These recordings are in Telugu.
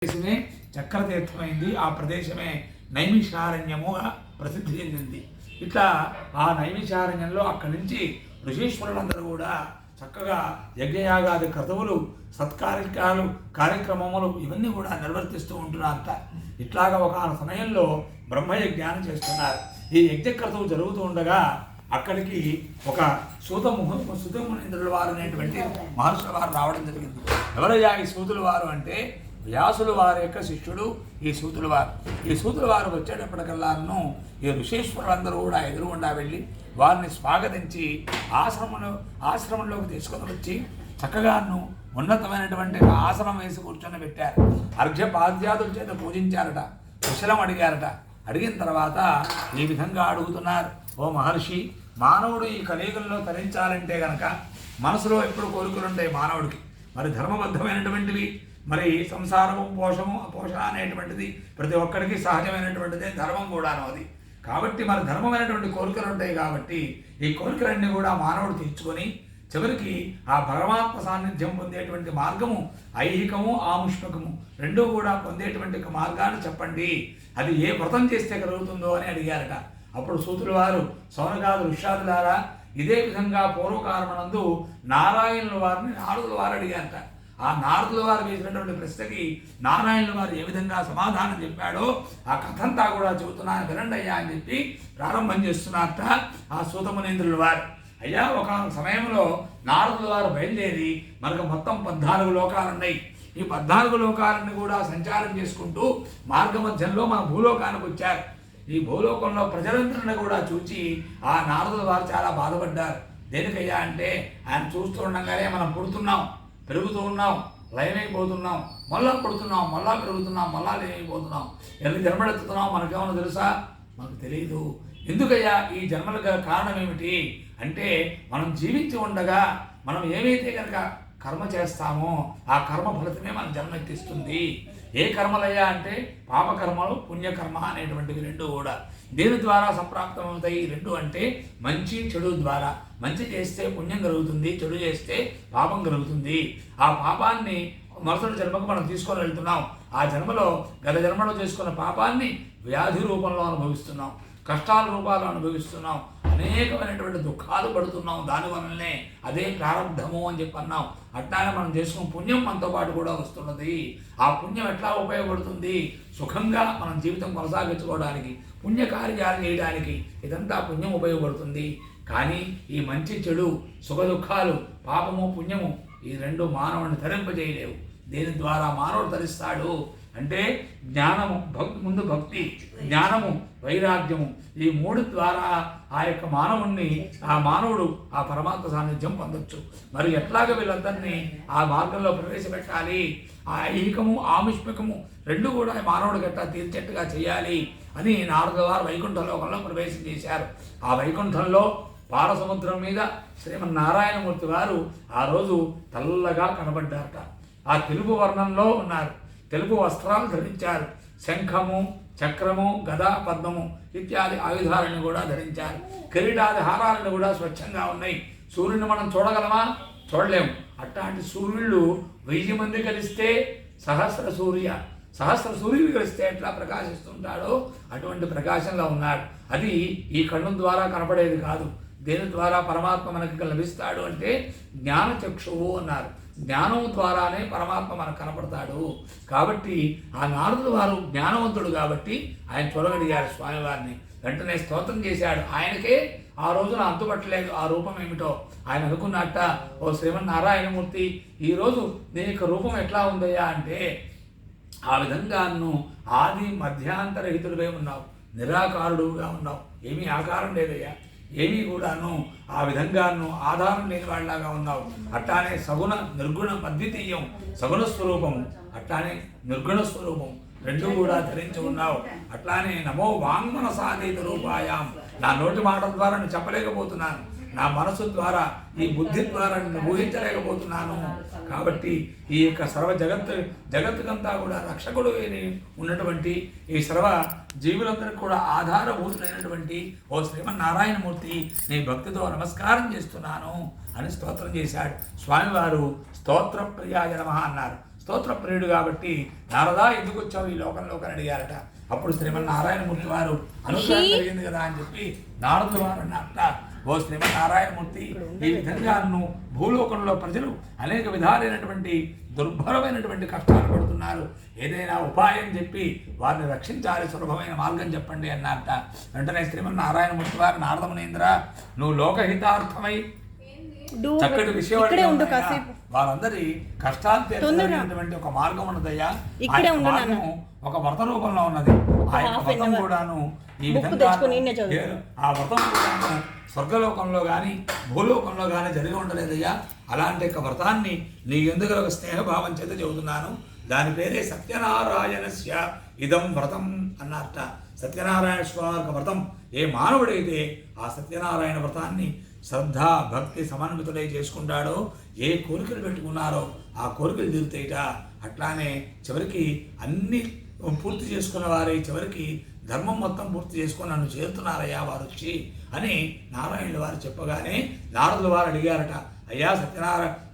ప్రదేశమే చక్రతీర్థమైంది. ఆ ప్రదేశమే నైమిషారణ్యముగా ప్రసిద్ధి చెందింది. ఇట్లా ఆ నైమిషారణ్యంలో అక్కడి నుంచి ఋషీశ్వరులందరూ కూడా చక్కగా యజ్ఞయాగాది క్రతువులు, సత్కార్యాలు, కార్యక్రమములు ఇవన్నీ కూడా నిర్వర్తిస్తూ ఉంటున్నారట. ఇట్లాగా ఒక సమయంలో బ్రహ్మయజ్ఞానం చేస్తున్నారు. ఈ యజ్ఞక్రతువు జరుగుతూ ఉండగా అక్కడికి ఒక సూతమునీంద్రుల వారు అనేటువంటి మహర్షుల వారు రావడం జరిగింది. ఎవరయ్యా ఈ సూతుల వారు అంటే వ్యాసుల వారి యొక్క శిష్యుడు ఈ సూతుల వారు. ఈ సూతుల వారు వచ్చేటప్పటికల్లాను ఈ ఋషీశ్వరులందరూ కూడా ఎదురుగుండా వెళ్ళి వారిని స్వాగతించి ఆశ్రమంలోకి తీసుకొని వచ్చి చక్కగాను ఉన్నతమైనటువంటి ఆసనం వేసి కూర్చొని పెట్టారు. అర్ఘ్యపాద్యాదుల చేత పూజించారట, కుశలం అడిగారట. అడిగిన తర్వాత ఈ విధంగా అడుగుతున్నారు, ఓ మహర్షి, మానవుడు ఈ కలియుగంలో తరించాలంటే గనక మనసులో ఎప్పుడు కోరికలు ఉంటాయి మానవుడికి. మరి ధర్మబద్ధమైనటువంటివి, మరి సంసారము, పోషణ అనేటువంటిది ప్రతి ఒక్కరికి సహజమైనటువంటిదే, ధర్మం కూడాను అది. కాబట్టి మరి ధర్మమైనటువంటి కోరికలు ఉంటాయి. కాబట్టి ఈ కోరికలన్నీ కూడా మానవుడు తీర్చుకొని చివరికి ఆ పరమాత్మ సాన్నిధ్యం పొందేటువంటి మార్గము ఐహికము, ఆముష్మికము రెండూ కూడా పొందేటువంటి మార్గాన్ని చెప్పండి, అది ఏ వ్రతం చేస్తే కలుగుతుందో అని అడిగారట. అప్పుడు సూతుల వారు, సౌనకాదు ఋష్యాదులారా, ఇదే విధంగా పూర్వకాలమనందు నారాయణుల వారిని నారదుల వారు అడిగారట. ఆ నారదుల వారు వేసినటువంటి ప్రశ్నకి నారాయణుల వారు ఏ విధంగా సమాధానం చెప్పాడో ఆ కథంతా కూడా చెబుతున్నాను వినండి అయ్యా అని చెప్పి ప్రారంభం చేస్తున్నారట ఆ సూతమునీంద్రుల వారు. అయ్యా, ఒక సమయంలో నారదుల వారు బయలుదేరి మనకు మొత్తం 14 లోకాలు ఉన్నాయి. ఈ 14 లోకాలను కూడా సంచారం చేసుకుంటూ మార్గమధ్యంలో మన భూలోకానికి వచ్చారు. ఈ భూలోకంలో ప్రజలందరినీ కూడా చూచి ఆ నారదుల వారు చాలా బాధపడ్డారు. దేనికయ్యా అంటే ఆయన చూస్తూ ఉండగానే మనం పుడుతున్నాం, పెరుగుతూ ఉన్నాం, లయమైపోతున్నాం, మళ్ళా పుడుతున్నాం, మళ్ళా పెరుగుతున్నాం, మళ్ళా లయమైపోతున్నాం, ఎన్ని జన్మలెత్తుతున్నాం మనకేమన్నా తెలుసా? మనకు తెలియదు. ఎందుకయ్యా ఈ జన్మలకు కారణం ఏమిటి అంటే మనం జీవించి ఉండగా మనం ఏమైతే కనుక కర్మ చేస్తామో ఆ కర్మ ఫలితమే మన జన్మెత్తిస్తుంది. ఏ కర్మలయ్యా అంటే పాపకర్మలు, పుణ్యకర్మ అనేటువంటివి రెండు కూడా దేని ద్వారా సంప్రాప్తమవుతాయి? రెండు అంటే మంచి చెడు ద్వారా. మంచి చేస్తే పుణ్యం కలుగుతుంది, చెడు చేస్తే పాపం కలుగుతుంది. ఆ పాపాన్ని మరుసటి జన్మకు మనం తీసుకొని వెళ్తున్నాం. ఆ జన్మలో గత జన్మలో చేసుకున్న పాపాన్ని వ్యాధి రూపంలో అనుభవిస్తున్నాం, కష్టాల రూపాలు అనుభవిస్తున్నాం, అనేకమైనటువంటి దుఃఖాలు పడుతున్నాం. దానివల్లనే అదే ప్రారంధము అని చెప్పి అన్నాం. అట్లానే మనం చేసుకున్న పుణ్యం మనతో పాటు కూడా వస్తున్నది. ఆ పుణ్యం ఎట్లా ఉపయోగపడుతుంది? సుఖంగా మనం జీవితం కొనసాగించుకోవడానికి, పుణ్యకార్యాలు చేయడానికి ఇదంతా పుణ్యం ఉపయోగపడుతుంది. కానీ ఈ మంచి చెడు, సుఖ దుఃఖాలు, పాపము పుణ్యము ఈ రెండు మానవుడిని తరింపజేయలేవు. దేని ద్వారా మానవుడు తరిస్తాడు అంటే జ్ఞానము, ముందు భక్తి, జ్ఞానము, వైరాగ్యము, ఈ మూడు ద్వారా ఆ యొక్క మానవుడు ఆ పరమాత్మ సాన్నిధ్యం పొందొచ్చు. మరి ఎట్లాగా వీళ్ళందరినీ ఆ మార్గంలో ప్రవేశపెట్టాలి? ఆ ఐహికము, ఆముష్మికము రెండు కూడా మానవుడికి ఎట్లా తీర్చేట్టుగా చేయాలి అని నారదుల వారు వైకుంఠలోకంలో ప్రవేశం చేశారు. ఆ వైకుంఠంలో పాలసముద్రం మీద శ్రీమన్నారాయణమూర్తి వారు ఆ రోజు తెల్లగా కనబడ్డారట. ఆ తెలుపు వర్ణంలో ఉన్నారు, తెలుపు వస్త్రాలు ధరించారు, శంఖము, చక్రము, గద, పద్మము ఇత్యాది ఆయుధాలను కూడా ధరించారు. కిరీటాది హారాలను కూడా స్వచ్ఛంగా ఉన్నాయి. సూర్యుని మనం చూడగలమా? చూడలేము. అట్లాంటి సూర్యుళ్ళు 1000 మంది కలిస్తే సహస్ర సూర్యుడు కలిస్తే ఎట్లా ప్రకాశిస్తుంటాడో అటువంటి ప్రకాశంలో ఉన్నాడు. అది ఈ కన్ను ద్వారా కనపడేది కాదు. దేని ద్వారా పరమాత్మ మనకి లభిస్తాడు అంటే జ్ఞానచక్షువు అన్నారు. జ్ఞానం ద్వారానే పరమాత్మ మనకు కనపడతాడు. కాబట్టి ఆ నారదుల వారు జ్ఞానవంతుడు కాబట్టి ఆయన చూడగలిగారు స్వామివారిని. వెంటనే స్తోత్రం చేశాడు. ఆయనకే ఆ రోజున అంతుపట్టలేదు ఆ రూపం ఏమిటో. ఆయన అనుకున్నట్ట, ఓ శ్రీమన్నారాయణమూర్తి, ఈరోజు నీ యొక్క రూపం ఎట్లా ఉందయ్యా అంటే ఆ విధంగా నువ్వు ఆది మధ్యాంతరహితుడివై ఉన్నావు, నిరాకారుడుగా ఉన్నావు, ఏమీ ఆకారం లేదయ్యా, ఏమీ కూడాను ఆ విధంగాను ఆధారం లేని వాళ్ళలాగా ఉన్నావు. అట్లానే సగుణ నిర్గుణ అద్వితీయం, సగుణ స్వరూపము, అట్లానే నిర్గుణ స్వరూపం రెండు కూడా ధరించి ఉన్నావు. అట్లానే నమో వాంగ్మన సాధీత రూపాయాం, నా నోటి మాటల ద్వారా నేను చెప్పలేకపోతున్నాను, నా మనసు ద్వారా, ఈ బుద్ధి ద్వారా నేను ఊహించలేకపోతున్నాను. కాబట్టి ఈ యొక్క సర్వ జగత్తుకంతా కూడా రక్షకుడు ఉన్నటువంటి ఈ సర్వ జీవులందరికీ కూడా ఆధారభూతులైనటువంటి ఓ శ్రీమన్నారాయణమూర్తి, నీ భక్తితో నమస్కారం చేస్తున్నాను అని స్తోత్రం చేశాడు. స్వామివారు స్తోత్ర ప్రియాయ నమః అన్నారు. స్తోత్ర ప్రియుడు కాబట్టి నారదా ఎందుకు వచ్చావు ఈ లోకంలోకి అని అడిగారట. అప్పుడు శ్రీమన్నారాయణమూర్తి వారు అనుగ్రహం జరిగింది కదా అని చెప్పి నారదుల వారు అన్నట్ట, ఓ శ్రీమన్నారాయణమూర్తి, ఈ విధంగా భూలోకంలో ప్రజలు అనేక విధాలైనటువంటి దుర్భరమైనటువంటి కష్టాలు పడుతున్నారు, ఏదైనా ఉపాయం చెప్పి వారిని రక్షించాలి, సులభమైన మార్గం చెప్పండి అన్నట్ట. వెంటనే శ్రీమన్నారాయణమూర్తి వారు నారదమునేంద్ర, నువ్వు లోకహితార్థమై చక్కటి విషయం వారందరి కష్టాలు తీర్చడానికి ఒక మార్గం ఉన్నదయ్యా. ఒక వ్రత రూపంలో ఉన్నది. ఆ యొక్క వ్రతం కూడాను ఈ విధంగా ఆ వ్రతం కూడాను స్వర్గలోకంలో కానీ భూలోకంలో కానీ జరిగి ఉండలేదయ్యా. అలాంటి యొక్క వ్రతాన్ని నీ ఎందుకు ఒక స్నేహభావం చేత చెబుతున్నాను. దాని పేరే సత్యనారాయణస్య ఇదం వ్రతం అన్నట్ట. సత్యనారాయణ స్వామి యొక్క వ్రతం ఏ మానవుడైతే ఆ సత్యనారాయణ వ్రతాన్ని శ్రద్ధ భక్తి సమన్వితుడై చేసుకుంటాడో, ఏ కోరికలు పెట్టుకున్నారో ఆ కోరికలు తీరుతాయిట. అట్లానే చివరికి అన్ని పూర్తి చేసుకున్న వారే చివరికి ధర్మం మొత్తం పూర్తి చేసుకొని నన్ను చేరుతున్నారయ్యా వారు వచ్చి అని నారాయణుల వారు చెప్పగానే నారదుల వారు అడిగారట, అయ్యా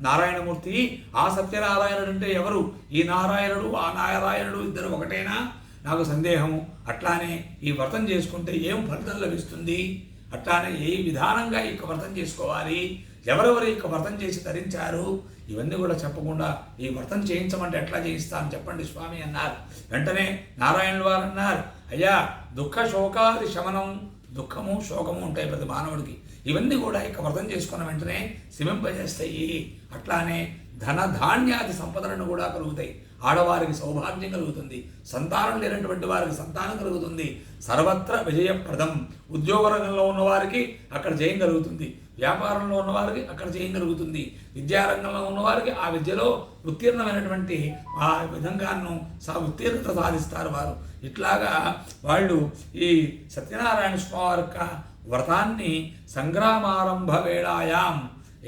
నారాయణమూర్తి, ఆ సత్యనారాయణుడు అంటే ఎవరు? ఈ నారాయణుడు ఆ నారాయణుడు ఇద్దరు ఒకటేనా? నాకు సందేహము. అట్లానే ఈ వ్రతం చేసుకుంటే ఏం ఫలితం లభిస్తుంది? అట్లానే ఏ విధానంగా ఈ వ్రతం చేసుకోవాలి, ఎవరెవరు ఈ వ్రతం చేసి ధరించారు, ఇవన్నీ కూడా చెప్పకుండా ఈ వ్రతం చేయించమంటే ఎట్లా చేయిస్తాను చెప్పండి స్వామి అన్నారు. వెంటనే నారాయణుల వారు అన్నారు, అయ్యా దుఃఖ శోకాది శమనం, దుఃఖము శోకము ఉంటాయి ప్రతి మానవుడికి, ఇవన్నీ కూడా ఇక వ్రతం చేసుకున్న వెంటనే శమింపజేస్తాయి. అట్లానే ధన ధాన్యాది సంపదలను కూడా కలుగుతాయి. ఆడవారికి సౌభాగ్యం కలుగుతుంది, సంతానం లేనటువంటి వారికి సంతానం కలుగుతుంది, సర్వత్ర విజయప్రదం. ఉద్యోగ రంగంలో ఉన్నవారికి అక్కడ జయం కలుగుతుంది, వ్యాపారంలో ఉన్నవారికి అక్కడ జయం కలుగుతుంది, విద్యారంగంలో ఉన్నవారికి ఆ విద్యలో ఉత్తీర్ణమైనటువంటి ఆ విధంగాను ఉత్తీర్ణత సాధిస్తారు వారు. ఇట్లాగా వాళ్ళు ఈ సత్యనారాయణ స్వామి యొక్క వ్రతాన్ని సంగ్రామారంభ వేళాయాం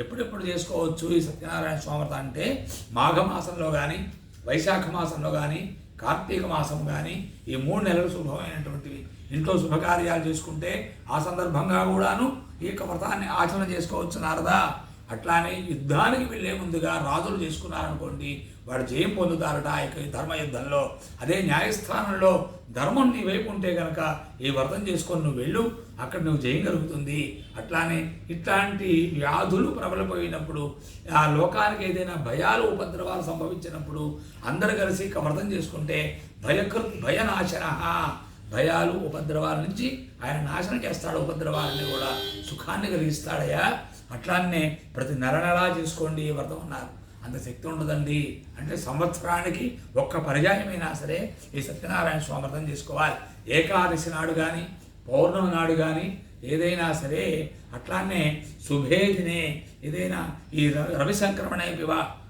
ఎప్పుడెప్పుడు చేసుకోవచ్చు ఈ సత్యనారాయణ స్వామి వ్రతం అంటే మాఘమాసంలో కానీ వైశాఖ మాసంలో కానీ కార్తీక మాసం కానీ ఈ 3 నెలలు శుభమైనటువంటివి. ఇంట్లో శుభకార్యాలు చేసుకుంటే ఆ సందర్భంగా కూడాను ఈ యొక్క వ్రతాన్ని ఆచరణ చేసుకోవచ్చు నారదా. అట్లానే యుద్ధానికి వెళ్ళే ముందుగా రాజులు చేసుకున్నారనుకోండి, వాడు జయం పొందుతారట ఆ యొక్క ధర్మ యుద్ధంలో. అదే న్యాయస్థానంలో ధర్మం నీ వైపు ఉంటే కనుక ఈ వ్రతం చేసుకొని నువ్వు వెళ్ళు, అక్కడ నువ్వు జయం కలుగుతుంది. అట్లానే ఇట్లాంటి వ్యాధులు ప్రబలపోయినప్పుడు, ఆ లోకానికి ఏదైనా భయాలు ఉపద్రవాలు సంభవించినప్పుడు అందరు కలిసి వ్రతం చేసుకుంటే భయనాశన, భయాలు ఉపద్రవాల నుంచి ఆయన నాశనం చేస్తాడు, ఉపద్రవాలని కూడా సుఖాన్ని కలిగిస్తాడయ్యా. అట్లానే ప్రతి నెల చేసుకోండి ఈ వ్రతం అన్నారు. అంత శక్తి ఉండదండి అంటే సంవత్సరానికి ఒక్క పర్యాయమైనా సరే ఈ సత్యనారాయణ స్వామి వ్రతం చేసుకోవాలి. ఏకాదశి నాడు కానీ పౌర్ణమి నాడు కానీ ఏదైనా సరే, అట్లానే శుభేదినే ఏదైనా ఈ రవి సంక్రమణ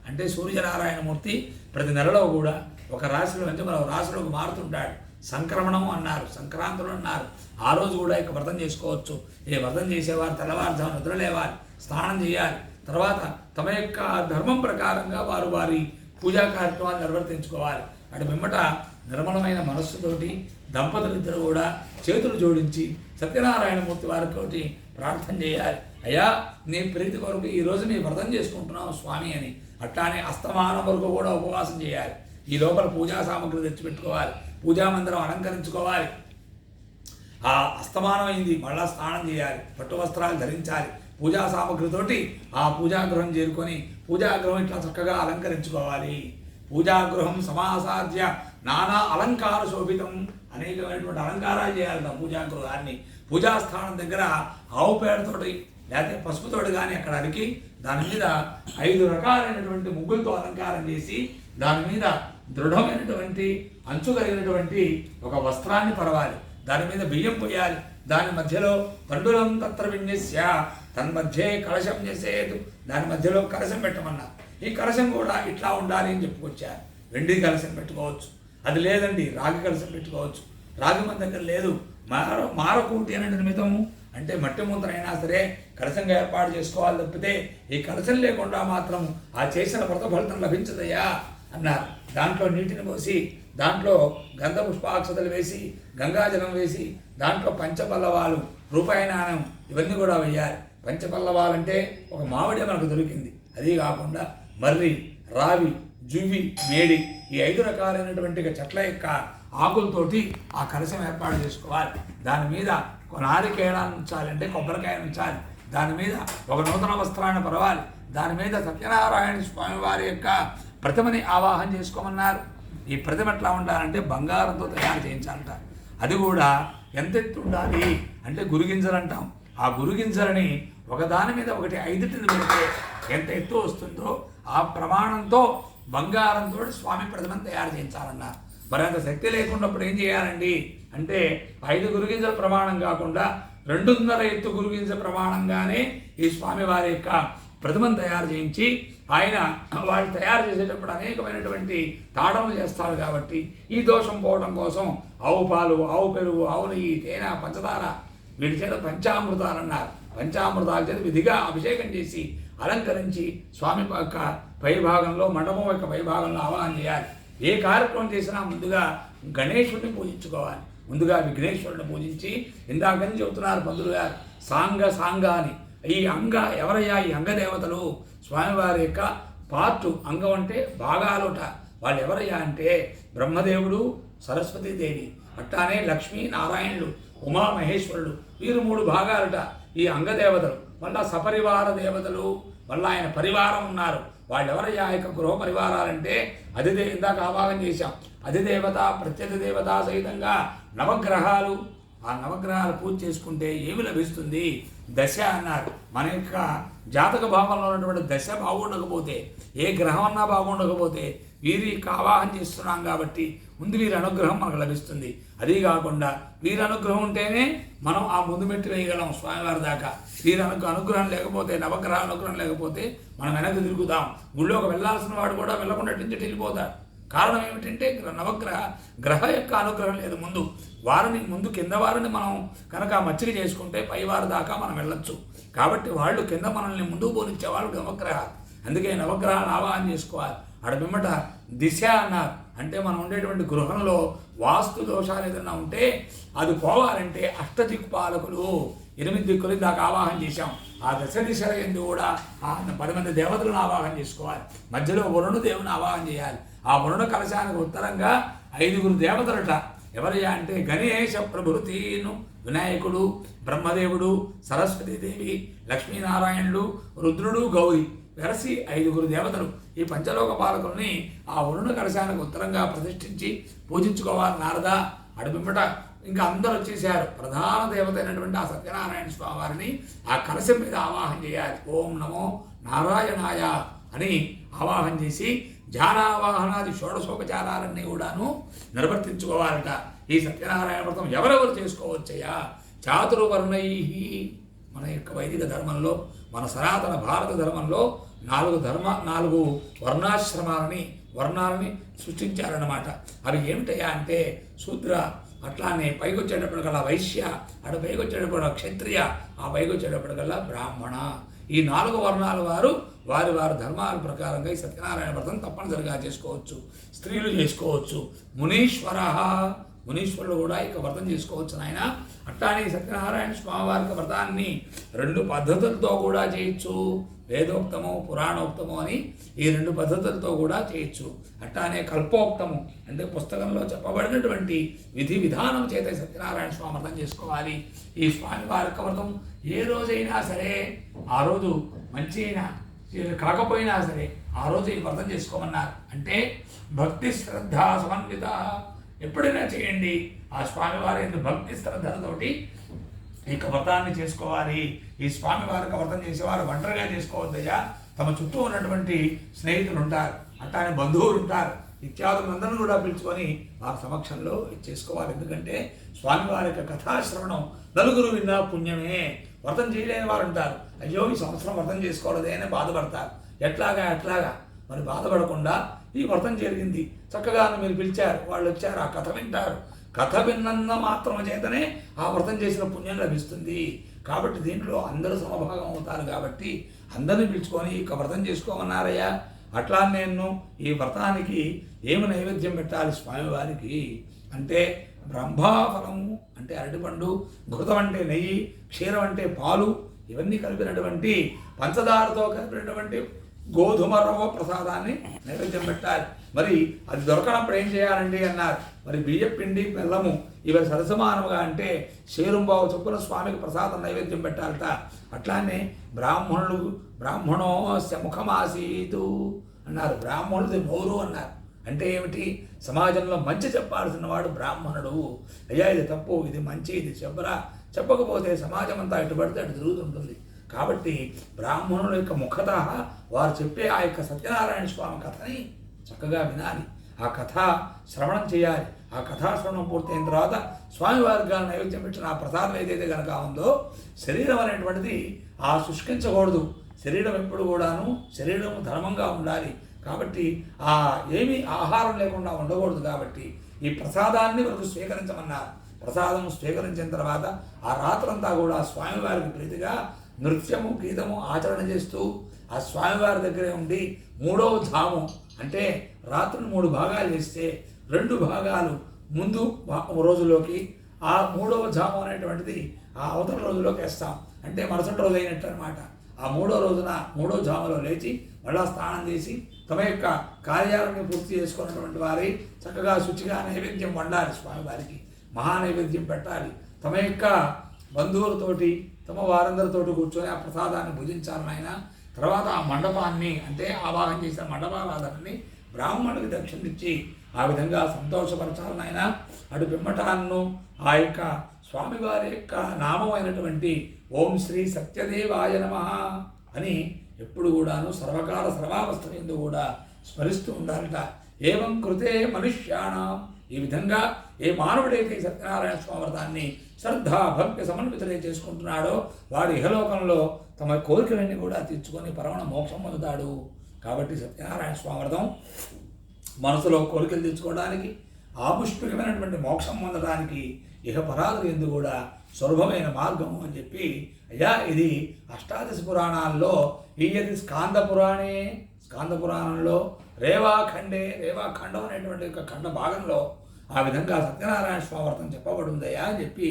అంటే సూర్యనారాయణమూర్తి ప్రతి నెలలో కూడా ఒక రాశిలో నుంచి మరో రాశిలోకి మారుతుంటాడు. సంక్రమణం అన్నారు, సంక్రాంతులు అన్నారు. ఆ రోజు కూడా ఇక వ్రతం చేసుకోవచ్చు. ఈ వ్రతం చేసేవారు తెల్లవారుజామున నిద్రలేవాలి, స్నానం చేయాలి, తర్వాత తమ యొక్క ధర్మం ప్రకారంగా వారు వారి పూజా కార్యక్రమాలు నిర్వర్తించుకోవాలి. అటు మిమ్మట నిర్మలమైన మనస్సుతోటి దంపతులిద్దరు కూడా చేతులు జోడించి సత్యనారాయణమూర్తి వారితోటి ప్రార్థన చేయాలి. అయ్యా నీ ప్రీతి కొరకు ఈరోజు నీ వ్రతం చేసుకుంటున్నావు స్వామి అని. అట్లానే అస్తమానం వరకు కూడా ఉపవాసం చేయాలి. ఈ లోపల పూజా సామగ్రి తెచ్చిపెట్టుకోవాలి, పూజా మందిరం అలంకరించుకోవాలి. ఆ అస్తమానమైంది మళ్ళా స్నానం చేయాలి, పట్టు వస్త్రాలు ధరించాలి, పూజా సామగ్రితోటి ఆ పూజాగృహం చేరుకొని పూజాగృహం ఇట్లా చక్కగా అలంకరించుకోవాలి. పూజాగృహం సమాసాధ్య నానా అలంకార శోభితం, అనేకమైనటువంటి అలంకారాలు చేయాలి పూజాగృహాన్ని. పూజాస్థానం దగ్గర ఆవు పేడతోటి లేకపోతే పసుపుతోటి కానీ అక్కడ అరికి దాని మీద 5 రకాలైనటువంటి ముగ్గులతో అలంకారం చేసి దాని మీద దృఢమైనటువంటి అంచు కలిగినటువంటి ఒక వస్త్రాన్ని పరవాలి, దాని మీద బియ్యం పోయాలి, దాని మధ్యలో పండులం తత్ర విన్యస్య తన్మధ్యే కలశం చేసేదు, దాని మధ్యలో కలశం పెట్టమన్నారు. ఈ కలశం కూడా ఇట్లా ఉండాలి అని చెప్పుకొచ్చారు. వెండి కలశం పెట్టుకోవచ్చు, అది లేదండి రాగి కలశం పెట్టుకోవచ్చు. రాగి మన దగ్గర లేదు, మారకూటి అనే నిమిత్తము అంటే మట్టి ముద్రైనా సరే కలశంగా ఏర్పాటు చేసుకోవాలి తప్పితే ఈ కలశం లేకుండా మాత్రం ఆ చేసిన వ్రత ఫలితం లభించదయ్యా అన్నారు. దాంట్లో నీటిని పోసి దాంట్లో గంధ పుష్పాక్షతలు వేసి గంగాజలం వేసి దాంట్లో పంచపల్లవాలు రూపాయి నాణం ఇవన్నీ కూడా వేయాలి. పంచపల్లవాలంటే ఒక మామిడి మనకు దొరికింది, అది కాకుండా మర్రి రావి జువ్వి, మేడి ఈ 5 రకాలైనటువంటి చెట్ల యొక్క ఆకులతోటి ఆ కలశం ఏర్పాటు చేసుకోవాలి. దాని మీద నారికేళాన్ని ఉంచాలంటే కొబ్బరికాయను ఉంచాలి. దాని మీద ఒక నూతన వస్త్రాన్ని పరవాలి. దాని మీద సత్యనారాయణ స్వామి వారి యొక్క ప్రతిమని ఆవాహన చేసుకోమన్నారు. ఈ ప్రతిమ ఎట్లా ఉండాలంటే బంగారంతో తయారు చేయించాలంట. అది కూడా ఎంత ఎత్తు ఉండాలి అంటే గురుగింజలు అంటాం. ఆ గురుగింజలని ఒకదాని మీద ఒకటి 5 పెడితే ఎంత ఎత్తు వస్తుందో ఆ ప్రమాణంతో బంగారంతో స్వామి ప్రతిమను తయారు చేయించాలన్నారు. మరి అంత శక్తి లేకున్నప్పుడు ఏం చేయాలండి అంటే 5 గురుగింజల ప్రమాణం కాకుండా 2.5 ఎత్తు గురుగింజ ప్రమాణంగానే ఈ స్వామి వారి యొక్క ప్రతిమను తయారు చేయించి ఆయన వాళ్ళు తయారు చేసేటప్పుడు అనేకమైనటువంటి తాడములు చేస్తారు. కాబట్టి ఈ దోషం పోవడం కోసం ఆవు పాలు, ఆవు పెరుగు, ఆవు నెయ్యి, తేనె, పంచదార వీటి చేత పంచామృతాలు అన్నారు. పంచామృతాల చేత విధిగా అభిషేకం చేసి అలంకరించి స్వామి యొక్క పైభాగంలో, మండపం యొక్క పైభాగంలో ఆవాహన చేయాలి. ఏ కార్యక్రమం చేసినా ముందుగా గణేశుడిని పూజించుకోవాలి. ముందుగా విఘ్నేశ్వరుని పూజించి ఇందాకని చెబుతున్నారు పంతులు గారు సాంగ అని. ఈ ఎవరయ్యా ఈ అంగదేవతలు? స్వామివారి యొక్క పార్టు అంగం అంటే భాగాలుట. వాళ్ళు ఎవరయ్యా అంటే బ్రహ్మదేవుడు, సరస్వతీదేవి, అట్టానే లక్ష్మీ నారాయణుడు, ఉమామహేశ్వరుడు, వీరు 3 భాగాలుట ఈ అంగదేవతలు. మళ్ళా సపరివార దేవతలు, మళ్ళీ ఆయన పరివారం ఉన్నారు. వాళ్ళు ఎవరయ్యా యొక్క గృహ పరివారాలంటే ఇందాక ఆవాహన చేశాం. అధిదేవత, ప్రత్యధిదేవత సహితంగా నవగ్రహాలు. ఆ నవగ్రహాలు పూజ చేసుకుంటే ఏమి లభిస్తుంది? దశ అన్నారు. మన యొక్క జాతక భావంలో ఉన్నటువంటి దశ బాగుండకపోతే, ఏ గ్రహం అన్నా బాగుండకపోతే వీరి ఆవాహన చేస్తున్నాం కాబట్టి ముందు వీరి అనుగ్రహం మనకు లభిస్తుంది. అదీ కాకుండా వీరి అనుగ్రహం ఉంటేనే మనం ఆ ముందు మెట్టు వేయగలం స్వామివారి దాకా. వీరి అనుగ్రహం లేకపోతే, నవగ్రహ అనుగ్రహం లేకపోతే మనం వెనక్కి తిరుగుతాం. గుళ్ళోకి వెళ్ళాల్సిన వాడు కూడా వెళ్ళకుండా నుంచి వెళ్ళిపోతాడు. కారణం ఏమిటంటే గ్రహ యొక్క అనుగ్రహం లేదు. ముందు కింద వారిని మనం కనుక మచ్చిక చేసుకుంటే పైవారి దాకా మనం వెళ్ళొచ్చు. కాబట్టి వాళ్ళు కింద మనల్ని ముందుకు పోనిచ్చే వాళ్ళు నవగ్రహాలు. అందుకే నవగ్రహాలను ఆవాహన చేసుకోవాలి. అడమిమ్మట దిశ అన్నారు. అంటే మనం ఉండేటువంటి గృహంలో వాస్తు దోషాలు ఏదైనా ఉంటే అది పోవాలంటే అష్టదిక్పాలకులు 8 దిక్కులు దాకా ఆవాహన చేశాం. ఆ దిశల ఎందు కూడా 10 మంది దేవతలను ఆవాహన చేసుకోవాలి. మధ్యలో వరుణ దేవుని ఆవాహన చేయాలి. ఆ వరుణ కలశానికి ఉత్తరంగా 5 దేవతలట. ఎవరయ్యా అంటే గణేశ ప్రభృతిను, వినాయకుడు, బ్రహ్మదేవుడు, సరస్వతీదేవి, లక్ష్మీనారాయణుడు, రుద్రుడు, గౌరి వెరసి 5 దేవతలు. ఈ పంచలోక పాలకుల్ని ఆ వరుణ కలశానికి ఉత్తరంగా ప్రతిష్ఠించి పూజించుకోవాలి. నారద అడుగుమిట ఇంకా అందరూ వచ్చేసారు. ప్రధాన దేవత అయినటువంటి ఆ సత్యనారాయణ స్వామి వారిని ఆ కలశం మీద ఆవాహన చేయాలి. ఓం నమో నారాయణాయ అని ఆవాహన చేసి ధ్యానావాహనాది షోడశోపచారాలన్నీ కూడాను నిర్వర్తించుకోవాలట. ఈ సత్యనారాయణ వ్రతం ఎవరెవరు చేసుకోవచ్చయ్యా? చాతుర్వర్ణై. మన యొక్క వైదిక ధర్మంలో, మన సనాతన భారత ధర్మంలో 4 వర్ణాలని సృష్టించారన్నమాట. అవి ఏమిటయ్యా అంటే శూద్ర, అట్లానే పైకి వచ్చేటప్పటికల్లా వైశ్య, అటు పైకి వచ్చేటప్పుడు క్షత్రియ, ఆ పైకి వచ్చేటప్పటికల్లా బ్రాహ్మణ. ఈ 4 వర్ణాల వారు వారి ధర్మాల ప్రకారంగా ఈ సత్యనారాయణ వ్రతం తప్పనిసరిగా చేసుకోవచ్చు. స్త్రీలు చేసుకోవచ్చు. మునీశ్వరులు కూడా ఇక వ్రతం చేసుకోవచ్చు నాయన. అట్లానే సత్యనారాయణ స్వామివారికి వ్రతాన్ని 2 పద్ధతులతో కూడా చేయొచ్చు. వేదోక్తము, పురాణోక్తము అని ఈ 2 పద్ధతులతో కూడా చేయొచ్చు. అట్లానే కల్పోక్తము అంటే పుస్తకంలో చెప్పబడినటువంటి విధి విధానం చేత సత్యనారాయణ స్వామి వ్రతం చేసుకోవాలి. ఈ స్వామివారి వ్రతం ఏ రోజైనా సరే, ఆ రోజు మంచి అయినా కాకపోయినా సరే ఆ రోజు ఈ వ్రతం చేసుకోమన్నారు. అంటే భక్తి శ్రద్ధ సమన్విత ఎప్పుడైనా చేయండి. ఆ స్వామివారి భక్తి శ్రద్ధలతోటి ఇక వ్రతాన్ని చేసుకోవాలి. ఈ స్వామివారికి వ్రతం చేసేవారు ఒంటరిగా చేసుకోవద్దయ్యా. తమ చుట్టూ ఉన్నటువంటి స్నేహితులు ఉంటారు, అట్లానే బంధువులు ఉంటారు, ఇత్యాదులందరూ కూడా పిలుచుకొని వారి సమక్షంలో చేసుకోవాలి. ఎందుకంటే స్వామివారి యొక్క కథాశ్రవణం నలుగురు విన్నా పుణ్యమే. వ్రతం చేయలేని వారు ఉంటారు. అయ్యో ఈ సంవత్సరం వ్రతం చేసుకోలేదే అని బాధపడతారు. ఎట్లాగా మరి బాధపడకుండా ఈ వ్రతం జరిగింది, చక్కగా మీరు పిలిచారు, వాళ్ళు వచ్చారు, ఆ కథ వింటారు. కథ విన్నంత మాత్రం చేతనే ఆ వ్రతం చేసిన పుణ్యం లభిస్తుంది. కాబట్టి దీంట్లో అందరూ సమభాగం అవుతారు. కాబట్టి అందరిని పిలుచుకొని ఇక వ్రతం చేసుకోమన్నారయ్యా. అట్లా నేను ఈ వ్రతానికి ఏమి నైవేద్యం పెట్టాలి స్వామివారికి అంటే బ్రహ్మాఫలము అంటే అరటిపండు, ఘృతం అంటే నెయ్యి, క్షీరం అంటే పాలు, ఇవన్నీ కలిపినటువంటి పంచదారతో కలిపినటువంటి గోధుమ రవ్వ ప్రసాదాన్ని నైవేద్యం పెట్టాలి. మరి అది దొరకనప్పుడు ఏం చేయాలండి అన్నారు. మరి బియ్య పిండి బెల్లము ఇవి సరసమానముగా అంటే శేరుంబావు చొప్పున స్వామికి ప్రసాదం నైవేద్యం పెట్టాలట. అట్లానే బ్రాహ్మణోస్య ముఖమాసీతు అన్నారు. బ్రాహ్మణుడిది నోరు అన్నారు. అంటే ఏమిటి? సమాజంలో మంచి చెప్పాల్సిన వాడు బ్రాహ్మణుడు. అయ్యా ఇది తప్పు, ఇది మంచి, ఇది చెప్పరా, చెప్పకపోతే సమాజం అంతా ఎటు పడితే అటు తిరుగుతుంటుంది. కాబట్టి బ్రాహ్మణుల యొక్క ముఖత వారు చెప్పే ఆ యొక్క సత్యనారాయణ స్వామి కథని చక్కగా వినాలి. ఆ కథ శ్రవణం చేయాలి. ఆ కథా శ్రవణం పూర్తయిన తర్వాత స్వామివారికి గారు నైవేద్యం పెట్టిన ఆ ప్రసాదం ఏదైతే కనుక ఉందో, శరీరం అనేటువంటిది ఆ శుష్కించకూడదు. శరీరం ఎప్పుడు కూడాను శరీరం ధర్మంగా ఉండాలి. కాబట్టి ఆ ఏమీ ఆహారం లేకుండా ఉండకూడదు. కాబట్టి ఈ ప్రసాదాన్ని వరకు స్వీకరించమన్నారు. ప్రసాదం స్వీకరించిన తర్వాత ఆ రాత్రంతా కూడా స్వామివారికి ప్రీతిగా నృత్యము గీతము ఆచరణ చేస్తూ ఆ స్వామివారి దగ్గరే ఉండి మూడవ ధాము అంటే రాత్రిని 3 భాగాలు చేస్తే 2 భాగాలు ముందు రోజులోకి, ఆ మూడవ జాము అనేటువంటిది ఆ అవతల రోజులోకి వేస్తాం. అంటే మరుసటి రోజు అయినట్టు అనమాట. ఆ మూడో రోజున మూడో జాములో లేచి మళ్ళా స్నానం చేసి తమ యొక్క కార్యాలను పూర్తి చేసుకున్నటువంటి వారి చక్కగా శుచిగా నైవేద్యం వండాలి. స్వామివారికి మహా నైవేద్యం పెట్టాలి. తమ యొక్క బంధువులతోటి తమ వారందరితోటి కూర్చొని ఆ ప్రసాదాన్ని భుజించాలని ఆయన. తర్వాత ఆ మండపాన్ని అంటే ఆవాహన చేసిన మండపారాధనని బ్రాహ్మణుడికి దక్షిణిచ్చి ఆ విధంగా సంతోషపరచాలని ఆయన. అటు పిమ్మటాన్ను ఆ యొక్క స్వామివారి యొక్క నామం అయినటువంటి ఓం శ్రీ సత్యదేవాయ నమః అని ఎప్పుడు కూడాను సర్వకాల సర్వావస్థ ఎందు కూడా స్మరిస్తూ ఉండాలట. ఏవం కృతే మనుష్యాణం, ఈ విధంగా ఏ మానవుడైతే సత్యనారాయణ స్వామి వ్రతాన్ని శ్రద్ధ భక్తి సమన్వితులే చేసుకుంటున్నాడో వాడు ఇహలోకంలో తమ కోరికలన్నీ కూడా తీర్చుకొని పరమణ మోక్షం పొందుతాడు. కాబట్టి సత్యనారాయణ స్వామి వ్రతం మనసులో కోరికలు తీర్చుకోవడానికి, ఆపుష్పికమైనటువంటి మోక్షం పొందడానికి ఇహపరాదులు ఎందు కూడా సులభమైన మార్గము అని చెప్పి, అయ్యా ఇది అష్టాదశ పురాణాల్లో ఈయది స్కాంద పురాణంలో రేవాఖండం అనేటువంటి ఒక ఖండ భాగంలో ఆ విధంగా సత్యనారాయణ స్వామి వ్రతం చెప్పబడిందయ్యా అని చెప్పి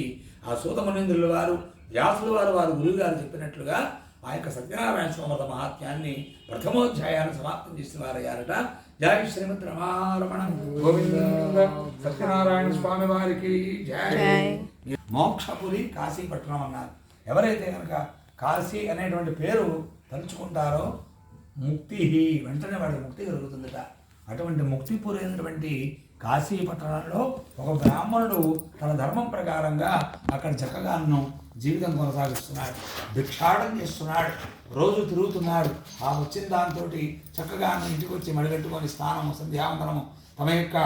ఆ సూతమునీంద్రుల వారు వ్యాసుల వారు గురువుగారు చెప్పినట్లుగా ఆ యొక్క సత్యనారాయణ స్వామి వ్రత మహాత్మ్యాన్ని ప్రథమోధ్యాయాన్ని సమాప్తం చేసిన వారయ్యారట. జై శ్రీమద్ రమారమణ గోవింద సత్యనారాయణ స్వామి వారికి జై. మోక్షపురి కాశీపట్నం అన్నారు. ఎవరైతే కనుక కాశీ అనేటువంటి పేరు తలుచుకుంటారో ముక్తి వెంటనే వాడి ముక్తి కలుగుతుందట. అటువంటి ముక్తిపురి అయినటువంటి కాశీ పట్టణంలో ఒక బ్రాహ్మణుడు తన ధర్మం ప్రకారంగా అక్కడ చక్కగాను జీవితం కొనసాగిస్తున్నాడు. భిక్షాటం చేస్తున్నాడు, రోజు తిరుగుతున్నాడు. ఆ వచ్చిన దాంతో చక్కగా ఇంటికి వచ్చి మడిగట్టుకొని స్నానము సంధ్యావందనము తమ యొక్క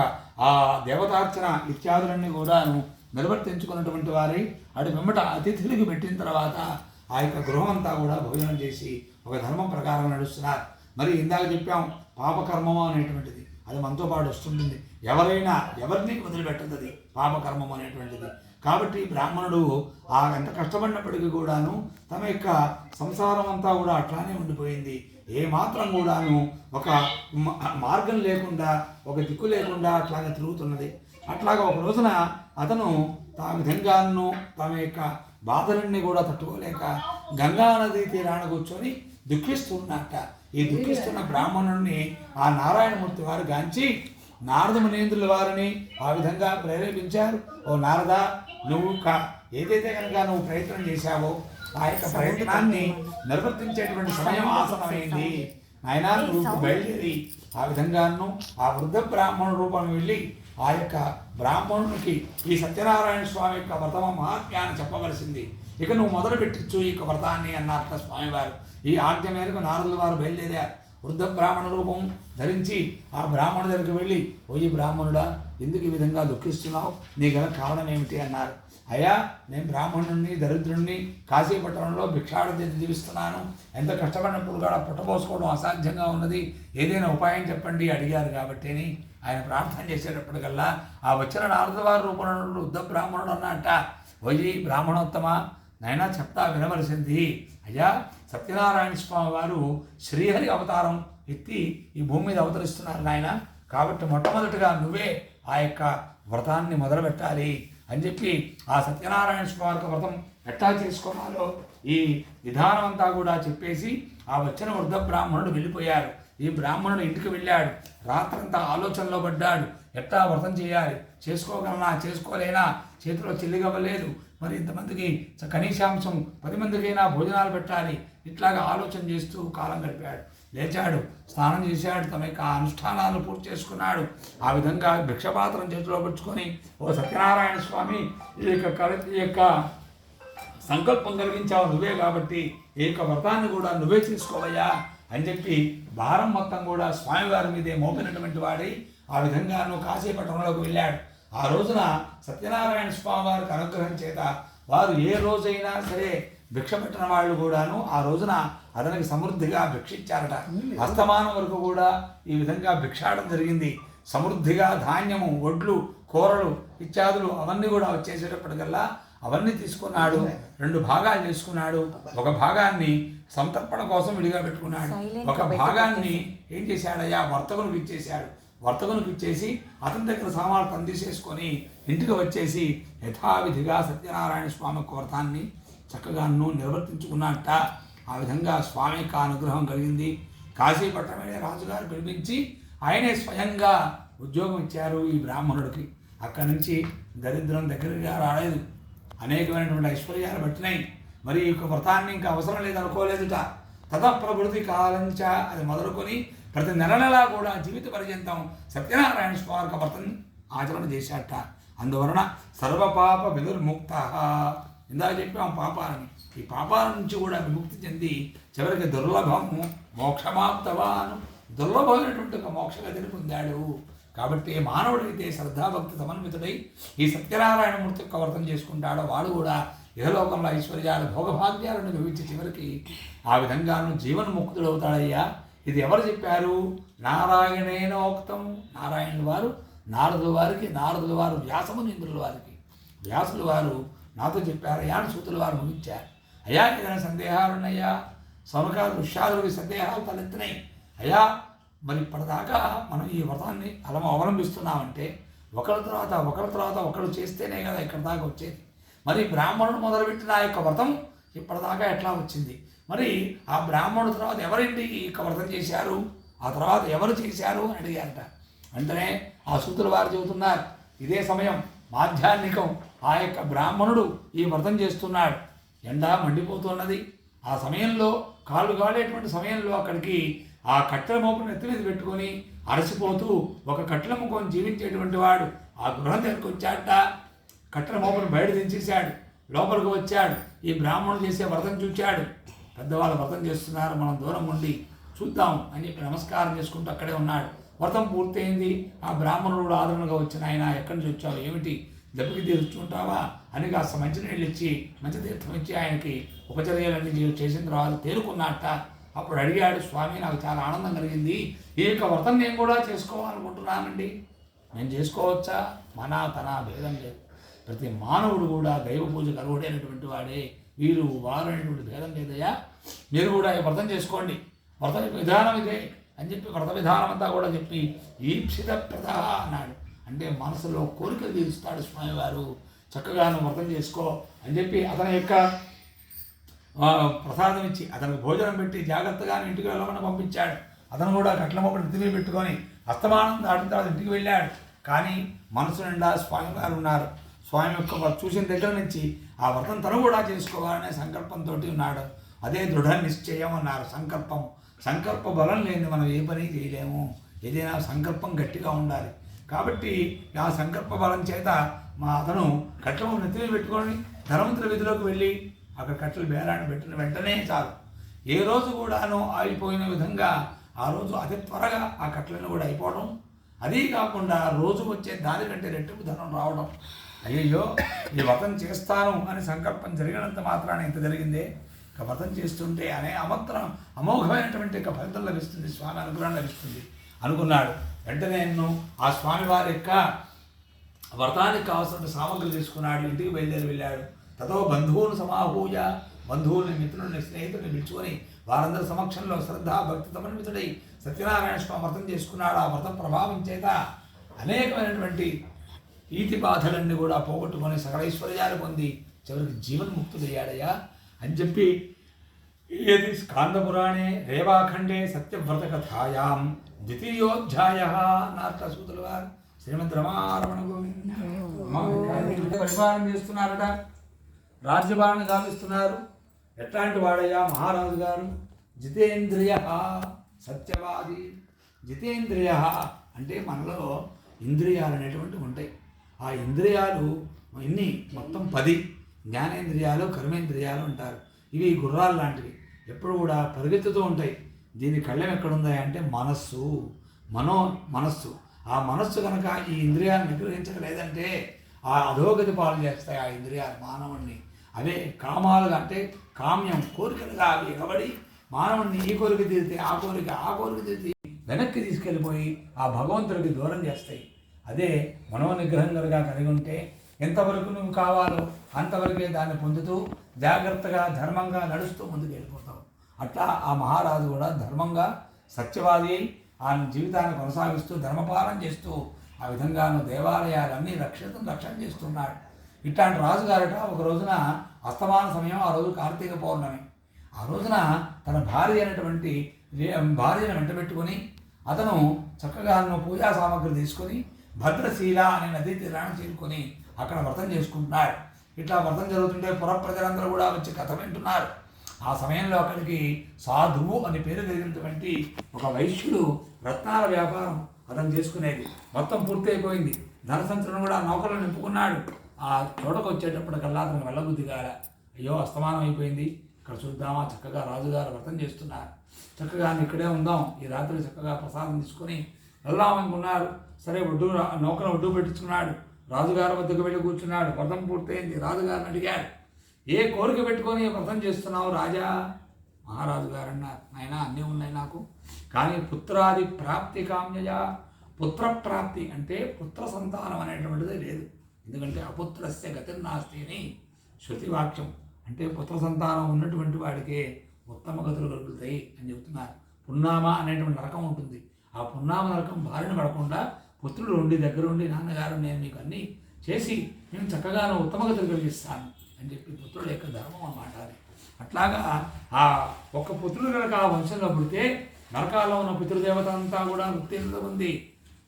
ఆ దేవతార్చన ఇత్యాదులన్నీ కూడాను నిర్వర్తించుకున్నటువంటి వారి అటు వెంబట అతిథులకి పెట్టిన తర్వాత ఆ యొక్క గృహం అంతా కూడా భోజనం చేసి ఒక ధర్మం ప్రకారం నడుస్తున్నారు. మరి ఇందాక చెప్పాం పాపకర్మము అనేటువంటిది అది మనతో పాటు వస్తుంటుంది. ఎవరిని వదిలిపెట్టదు అది పాపకర్మము అనేటువంటిది. కాబట్టి బ్రాహ్మణుడు ఆ ఎంత కష్టపడినప్పటికీ కూడాను తమ యొక్క సంసారం అంతా కూడా అట్లానే ఉండిపోయింది. ఏ మాత్రం కూడాను ఒక మార్గం లేకుండా ఒక దిక్కు లేకుండా అట్లాగే తిరుగుతున్నది. అట్లాగా ఒక రోజున అతను ఆ విధంగాను తమ యొక్క బాధలన్నీ కూడా తట్టుకోలేక గంగానదీ తీరాన కూర్చొని దుఃఖిస్తున్నట్ట. ఈ దుఃఖిస్తున్న బ్రాహ్మణుడిని ఆ నారాయణమూర్తి వారు గాంచి నారద మునీంద్రుల వారిని ఆ విధంగా ప్రేరేపించారు. ఓ నారద, నువ్వు ఏదైతే కనుక నువ్వు ప్రయత్నం చేశావో ఆ యొక్క ప్రయత్నాన్ని నిర్వర్తించేటువంటి సమయం ఆసనమైంది. ఆయన నువ్వు బయలుదేరి ఆ విధంగాను ఆ వృద్ధ బ్రాహ్మణ రూపం వెళ్ళి ఆ యొక్క బ్రాహ్మణునికి ఈ సత్యనారాయణ స్వామి యొక్క వ్రతమ మహాత్మ్యాన్ని చెప్పవలసింది. ఇక నువ్వు మొదలు పెట్టించు ఈ యొక్క వ్రతాన్ని అన్నారట స్వామివారు. ఈ ఆజ్ఞ మేరకు నారదుల వారు బయలుదేరారు. వృద్ధ బ్రాహ్మణ రూపం ధరించి ఆ బ్రాహ్మణుడి దగ్గరికి వెళ్ళి, ఓ ఈ బ్రాహ్మణుడా, ఎందుకు ఈ విధంగా దుఃఖిస్తున్నావు, నీ గల కారణం ఏమిటి అన్నారు. అయ్యా, నేను బ్రాహ్మణుడిని దరిద్రుడిని కాశీపట్టణంలో భిక్షాటన జీవిస్తున్నాను. ఎంత కష్టపడినప్పుడు కూడా పుట్టబోసుకోవడం అసాధ్యంగా ఉన్నది, ఏదైనా ఉపాయం చెప్పండి అడిగారు. కాబట్టి ఆయన ప్రార్థన చేసేటప్పటికల్లా ఆ వచ్చిన నారదవారి రూపంలో వృద్ధ బ్రాహ్మణుడు అన్నట్ట, ఓయి బ్రాహ్మణోత్తమ, నైనా చెప్తా వినవలసింది. అయ్యా, సత్యనారాయణ స్వామి వారు శ్రీహరి అవతారం ఎత్తి ఈ భూమి మీద అవతరిస్తున్నారు నాయన. కాబట్టి మొట్టమొదటిగా నువ్వే ఆ యొక్క వ్రతాన్ని మొదలుపెట్టాలి అని చెప్పి ఆ సత్యనారాయణ స్వామి వ్రతం ఎట్లా చేసుకోవాలో ఈ విధానం అంతా కూడా చెప్పేసి ఆ వచ్చిన వృద్ధ బ్రాహ్మణుడు వెళ్ళిపోయాడు. ఈ బ్రాహ్మణుడు ఇంటికి వెళ్ళాడు. రాత్రంతా ఆలోచనలో పడ్డాడు. ఎట్లా వ్రతం చేయాలి, చేసుకోగలనా చేసుకోలేనా, చేతిలో చెల్లిగవ్వలేదు, మరి ఇంతమందికి కనీసాంశం 10 మందికైనా భోజనాలు పెట్టాలి, ఇట్లాగా ఆలోచన చేస్తూ కాలం గడిపాడు. లేచాడు, స్నానం చేశాడు, తన యొక్క అనుష్ఠానాలు పూర్తి చేసుకున్నాడు. ఆ విధంగా భిక్షపాత్రం చేతిలో పెట్టుకొని, ఓ సత్యనారాయణ స్వామి, ఈ యొక్క సంకల్పం కలిగించావు నువ్వే కాబట్టి ఈ యొక్క వ్రతాన్ని కూడా నువ్వే చేసుకోవయ్యా అని చెప్పి భారం మొత్తం కూడా స్వామివారి మీదే మోపినటువంటి వాడై ఆ విధంగాను కాశీపట్నంలోకి వెళ్ళాడు. ఆ రోజున సత్యనారాయణ స్వామి వారికి అనుగ్రహం చేత వారు ఏ రోజైనా సరే భిక్ష పెట్టిన వాళ్ళు కూడాను ఆ రోజున అతనికి సమృద్ధిగా భిక్షించారట. అస్తమానం వరకు కూడా ఈ విధంగా భిక్షాటం జరిగింది. సమృద్ధిగా ధాన్యము, వడ్లు, కూరలు ఇత్యాదులు అవన్నీ కూడా వచ్చేసేటప్పటికల్లా అవన్నీ తీసుకున్నాడు. 2 భాగాలు చేసుకున్నాడు. ఒక భాగాన్ని సంతర్పణ కోసం విడిగా పెట్టుకున్నాడు. ఒక భాగాన్ని ఏం చేశాడయ్యా, వర్తకునికి ఇచ్చేశాడు. వర్తకునికి ఇచ్చేసి అతని దగ్గర సామాన్లు అందిసేసుకొని ఇంటికి వచ్చేసి యథావిధిగా సత్యనారాయణ స్వామి వ్రతాన్ని చక్కగాను నిర్వర్తించుకున్నట్ట. ఆ విధంగా స్వామి యొక్క అనుగ్రహం కలిగింది. కాశీపట్నమే రాజుగారు పిలిపించి ఆయనే స్వయంగా ఉద్యోగం ఇచ్చారు ఈ బ్రాహ్మణుడికి. అక్కడి నుంచి దరిద్రం దగ్గరగా రాలేదు. అనేకమైనటువంటి ఐశ్వర్యాలు పట్టినాయి. మరి ఈ యొక్క వ్రతాన్ని ఇంకా అవసరం లేదనుకోలేదుట. తతప్రభృతి కాలంచ అది మొదలుకొని ప్రతి నెల కూడా జీవిత పర్యంతం సత్యనారాయణ స్వామి వ్రతం ఆచరణ చేశాట. అందువలన సర్వపాప విదుర్ముక్త, ఇందాక చెప్పాం పాపాలని, ఈ పాపాల నుంచి కూడా విముక్తి చెంది చివరికి దుర్లభము మోక్షమాప్తవాను, దుర్లభమైనటువంటి ఒక మోక్షగతిని పొందాడు. కాబట్టి మానవుడైతే శ్రద్ధాభక్తి సమన్వితుడై ఈ సత్యనారాయణమూర్తి యొక్క వ్రతం చేసుకుంటాడో వాడు కూడా ఇహలోకంలో ఐశ్వర్యాలు భోగభాగ్యాలను వివించి చివరికి ఆ విధంగాను జీవన్ముక్తుడవుతాడయ్యా. ఇది ఎవరు చెప్పారు? నారాయణేనోక్తం. నారాయణుల వారు నారదుల వారు వ్యాసమునీంద్రుల వారికి, వ్యాసుల వారు నాతో చెప్పారు. అయ్యా సూతుల వారు ముగించారు. అయ్యా ఏదైనా సందేహాలు ఉన్నాయా? సమకాల దృశ్యాదులకి సందేహాలు తలెత్తినాయి. అయ్యా మరి ఇప్పటిదాకా మనం ఈ వ్రతాన్ని అవలంబిస్తున్నామంటే ఒకరి తర్వాత ఒకరు చేస్తేనే కదా ఇక్కడ దాకా వచ్చేది. మరి బ్రాహ్మణుడు మొదలుపెట్టిన ఆ యొక్క వ్రతం ఇప్పటిదాకా ఎట్లా వచ్చింది? మరి ఆ బ్రాహ్మణుడు తర్వాత ఎవరండి ఈ యొక్క వ్రతం చేశారు, ఆ తర్వాత ఎవరు చేశారు అని అడిగారట. వెంటనే ఆ సూతుల వారు చెబుతున్నారు, ఇదే సమయం మాధ్యాహ్నికం ఆ యొక్క బ్రాహ్మణుడు ఈ వ్రతం చేస్తున్నాడు. ఎండ మండిపోతున్నది. ఆ సమయంలో కాళ్ళు కాలేటువంటి సమయంలో అక్కడికి ఆ కట్టెల మోపును ఎత్తి మీద పెట్టుకొని అలసిపోతూ ఒక కట్టెల ముఖం జీవించేటువంటి వాడు ఆ గృహం దగ్గరికి వచ్చాట. కట్టెల మోపును బయట దించేశాడు. లోపలికి వచ్చాడు. ఈ బ్రాహ్మణుడు చేసే వ్రతం చూచాడు. పెద్దవాళ్ళు వ్రతం చేస్తున్నారు, మనం దూరం ఉండి చూద్దాం అని చెప్పి నమస్కారం చేసుకుంటూ అక్కడే ఉన్నాడు. వ్రతం పూర్తయింది. ఆ బ్రాహ్మణుడు ఆదరణగా వచ్చిన ఆయన, ఎక్కడి నుంచి వచ్చావు, ఏమిటి, దెబ్బకి తీర్చుకుంటావా అని కాస్త మంచినీళ్ళు ఇచ్చి మంచి తీర్థం ఇచ్చి ఆయనకి ఉపచర్యలన్నీ చేసిన తర్వాత తేరుకున్నట్ట. అప్పుడు అడిగాడు, స్వామి నాకు చాలా ఆనందం కలిగింది, ఈ యొక్క వ్రతం నేను కూడా చేసుకోవాలనుకుంటున్నానండి, నేను చేసుకోవచ్చా? మన తన భేదం లేదు. ప్రతి మానవుడు కూడా దైవ పూజకు అర్హుడైనటువంటి వాడే. వీరు వారు అనేటువంటి భేదం లేదయ్యా, మీరు కూడా ఈ వ్రతం చేసుకోండి, వ్రత విధానం ఇదే అని చెప్పి వ్రత విధానం అంతా కూడా చెప్పి ఈప్సిత ప్రద అన్నాడు. అంటే మనసులో కోరికలు తీరుస్తాడు స్వామివారు. చక్కగాను వ్రతం చేసుకో అని చెప్పి అతని యొక్క ప్రసాదం ఇచ్చి అతనికి భోజనం పెట్టి జాగ్రత్తగా ఇంటికి వెళ్ళమని పంపించాడు. అతను కూడా కట్ల మొక్కలు నెత్తిమీ పెట్టుకొని అస్తమానం దాటిన తర్వాత ఇంటికి వెళ్ళాడు. కానీ మనసు నిండా స్వామివారు ఉన్నారు. స్వామి యొక్క చూసిన దగ్గర నుంచి ఆ వ్రతం తను కూడా చేసుకోవాలనే సంకల్పంతో ఉన్నాడు. అదే దృఢ నిశ్చయం అన్నారు. సంకల్ప బలం లేని మనం ఏ పని చేయలేము. ఏదైనా సంకల్పం గట్టిగా ఉండాలి. కాబట్టి ఆ సంకల్ప బలం చేత అతను కట్టెలు నెత్తిమీ పెట్టుకొని ధనవంతుల విధిలోకి వెళ్ళి అక్కడ కట్టెలు బేరాన్ని పెట్టిన వెంటనే చాలు, ఏ రోజు కూడాను ఆగిపోయిన విధంగా ఆ రోజు అతి త్వరగా ఆ కట్టెలను కూడా అయిపోవడం. అదీ కాకుండా రోజు వచ్చే దానికంటే రెట్టింపు ధనం రావడం. అయ్యయ్యో ఈ వ్రతం చేస్తాను అని సంకల్పం జరిగినంత మాత్రాన ఇంత జరిగిందే, ఇక వ్రతం చేస్తుంటే అమోఘమైనటువంటి ఒక ఫలితం లభిస్తుంది, స్వామి అనుగ్రహం లభిస్తుంది అనుకున్నాడు. వెంటనే నేను ఆ స్వామివారి యొక్క వ్రతానికి కావాల్సిన సామగ్రి తీసుకున్నాడు. ఇంటికి వెళ్ళాడు. తతో బంధువులను సమాహూయ, బంధువుల్ని, మిత్రుల్ని, స్నేహితుల్ని పిలుచుకొని వారందరి సమక్షంలో శ్రద్ధ భక్తి సమన్వితుడై సత్యనారాయణ స్వామి వ్రతం చేసుకున్నాడు. ఆ వ్రతం ప్రభావం చేత అనేకమైనటువంటి ఈతి బాధలన్నీ కూడా పోగొట్టుకొని సకలైశ్వర్యాలు పొంది చివరికి జీవన్ముక్తుడయ్యాడయ్యా. అని చెప్పి ఏది స్కాందపురాణే రేవాఖండే సత్యవ్రతకథాయాం ద్వితీయోధ్యాయः అన్నారట సూతుల వారు. శ్రీమద్ రమారమణ గోవింద పరిపాలన చేస్తున్నారట, రాజ్యపాలన గావిస్తున్నారు. ఎట్లాంటి వాడయ్యా మహారాజు గారు? జితేంద్రియ సత్యవాది. జితేంద్రియ అంటే మనలో ఇంద్రియాలు అనేటువంటివి ఉంటాయి. ఆ ఇంద్రియాలు ఇన్ని మొత్తం 10 జ్ఞానేంద్రియాలు, కర్మేంద్రియాలు అంటారు. ఇవి గుర్రాలు లాంటివి, ఎప్పుడు కూడా పరిగెత్తుతూ ఉంటాయి. దీని కళ్ళెం ఎక్కడుందా అంటే మనస్సు, మనస్సు. ఆ మనస్సు కనుక ఈ ఇంద్రియాలను నిగ్రహించలేదంటే ఆ అధోగతి పాలు చేస్తాయి ఆ ఇంద్రియాలు మానవుణ్ణి. అవే కామాలుగా అంటే కామ్యం కోరికలుగా అవి ఎగబడి మానవుణ్ణి ఈ కోరిక తీరితే ఆ కోరిక తీరితే వెనక్కి తీసుకెళ్ళిపోయి ఆ భగవంతుడికి దూరం చేస్తాయి. అదే మనోనిగ్రహం కనుక కలిగి ఉంటే ఎంతవరకు నువ్వు కావాలో అంతవరకే దాన్ని పొందుతూ జాగ్రత్తగా ధర్మంగా నడుస్తూ ముందుకు వెళ్ళిపోతావు. అట్లా ఆ మహారాజు కూడా ధర్మంగా సత్యవాది అయి ఆ జీవితాన్ని కొనసాగిస్తూ ధర్మపాలన చేస్తూ ఆ విధంగాను దేవాలయాలన్నీ రక్షణ చేస్తున్నాడు. ఇట్లాంటి రాజుగారట ఒక రోజున అస్తమాన సమయం, ఆ రోజు కార్తీక పౌర్ణమి. ఆ రోజున తన భార్యను వెంటబెట్టుకొని అతను చక్కగా పూజా సామగ్రి తీసుకొని భద్రశీల అనే నదీ తీరాన్ని చేరుకొని అక్కడ వ్రతం చేసుకుంటున్నాడు. ఇట్లా వ్రతం జరుగుతుంటే పుర ప్రజలందరూ కూడా వచ్చి కథ వింటున్నారు. ఆ సమయంలో అక్కడికి సాధువు అని పేరు కలిగినటువంటి ఒక వైశ్యుడు రత్నాల వ్యాపారం అతను చేసుకునేది మొత్తం పూర్తి అయిపోయింది. ధనసంచులను కూడా నౌకలు నింపుకున్నాడు. ఆ చోటకు వచ్చేటప్పటికల్లా అతను వెళ్ళబుద్ధి కాల. అయ్యో అస్తమానం అయిపోయింది, ఇక్కడ చూద్దామా, చక్కగా రాజుగారు వ్రతం చేస్తున్నారు, చక్కగా ఇక్కడే ఉందాం, ఈ రాత్రి చక్కగా ప్రసాదం తీసుకొని వెళ్దామనుకున్నారు. సరే నౌకను ఒడ్డు పెట్టించుకున్నాడు. రాజుగారి వద్దకు వెళ్ళి కూర్చున్నాడు. వ్రతం పూర్తయింది. రాజుగారిని అడిగాడు, ఏ కోరిక పెట్టుకొని వ్రతం చేస్తున్నావు రాజా? మహారాజు గారు అన్నారు, నాయనా అన్నీ ఉన్నాయి నాకు, కానీ పుత్రాది ప్రాప్తి కామ్యజ. పుత్ర ప్రాప్తి అంటే పుత్ర సంతానం అనేటువంటిది లేదు. ఎందుకంటే అపుత్రస్య గతిర్నాస్తి అని శృతివాక్యం. అంటే పుత్ర సంతానం ఉన్నటువంటి వాడికే ఉత్తమ గతులు కలుగుతాయి అని చెబుతున్నారు. పున్నామ అనేటువంటి నరకం ఉంటుంది. ఆ పున్నామ నరకం బారిన పడకుండా పుత్రుడు ఉండి దగ్గరుండి, నాన్నగారు నేను మీకు అన్నీ చేసి నేను చక్కగాను ఉత్తమ గతులు కలిగిస్తాను అని చెప్పి పుత్రుడు యొక్క ధర్మం అన్నమాట అది. అట్లాగా ఆ ఒక్క పుత్రుడు కనుక ఆ వంశంలో పుడితే నరకాల్లో ఉన్న పితృదేవత అంతా కూడా ముక్తి ఉంది,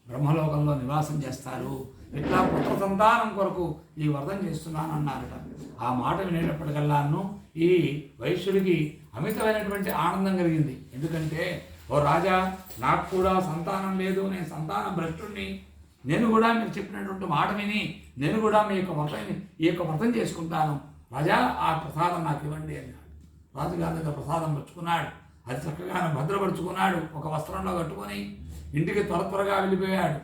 బ్రహ్మలోకంలో నివాసం చేస్తారు. ఇట్లా పుత్ర సంతానం కొరకు ఈ వ్రతం చేస్తున్నాను అన్నారట. ఆ మాట వినేటప్పటికల్లాను ఈ వైశ్యుడికి అమితమైనటువంటి ఆనందం కలిగింది. ఎందుకంటే ఓ రాజా, నాకు కూడా సంతానం లేదు, నేను సంతానం భ్రష్టుడిని, నేను కూడా మీరు చెప్పినటువంటి మాట విని నేను కూడా ఈ యొక్క వ్రతం చేసుకుంటాను రాజా, ఆ ప్రసాదం నాకు ఇవ్వండి అన్నాడు. రాజుగారి దగ్గర ప్రసాదం పుచ్చుకున్నాడు. అది చక్కగా భద్రపరుచుకున్నాడు. ఒక వస్త్రంలో కట్టుకొని ఇంటికి త్వరగా వెళ్ళిపోయాడు.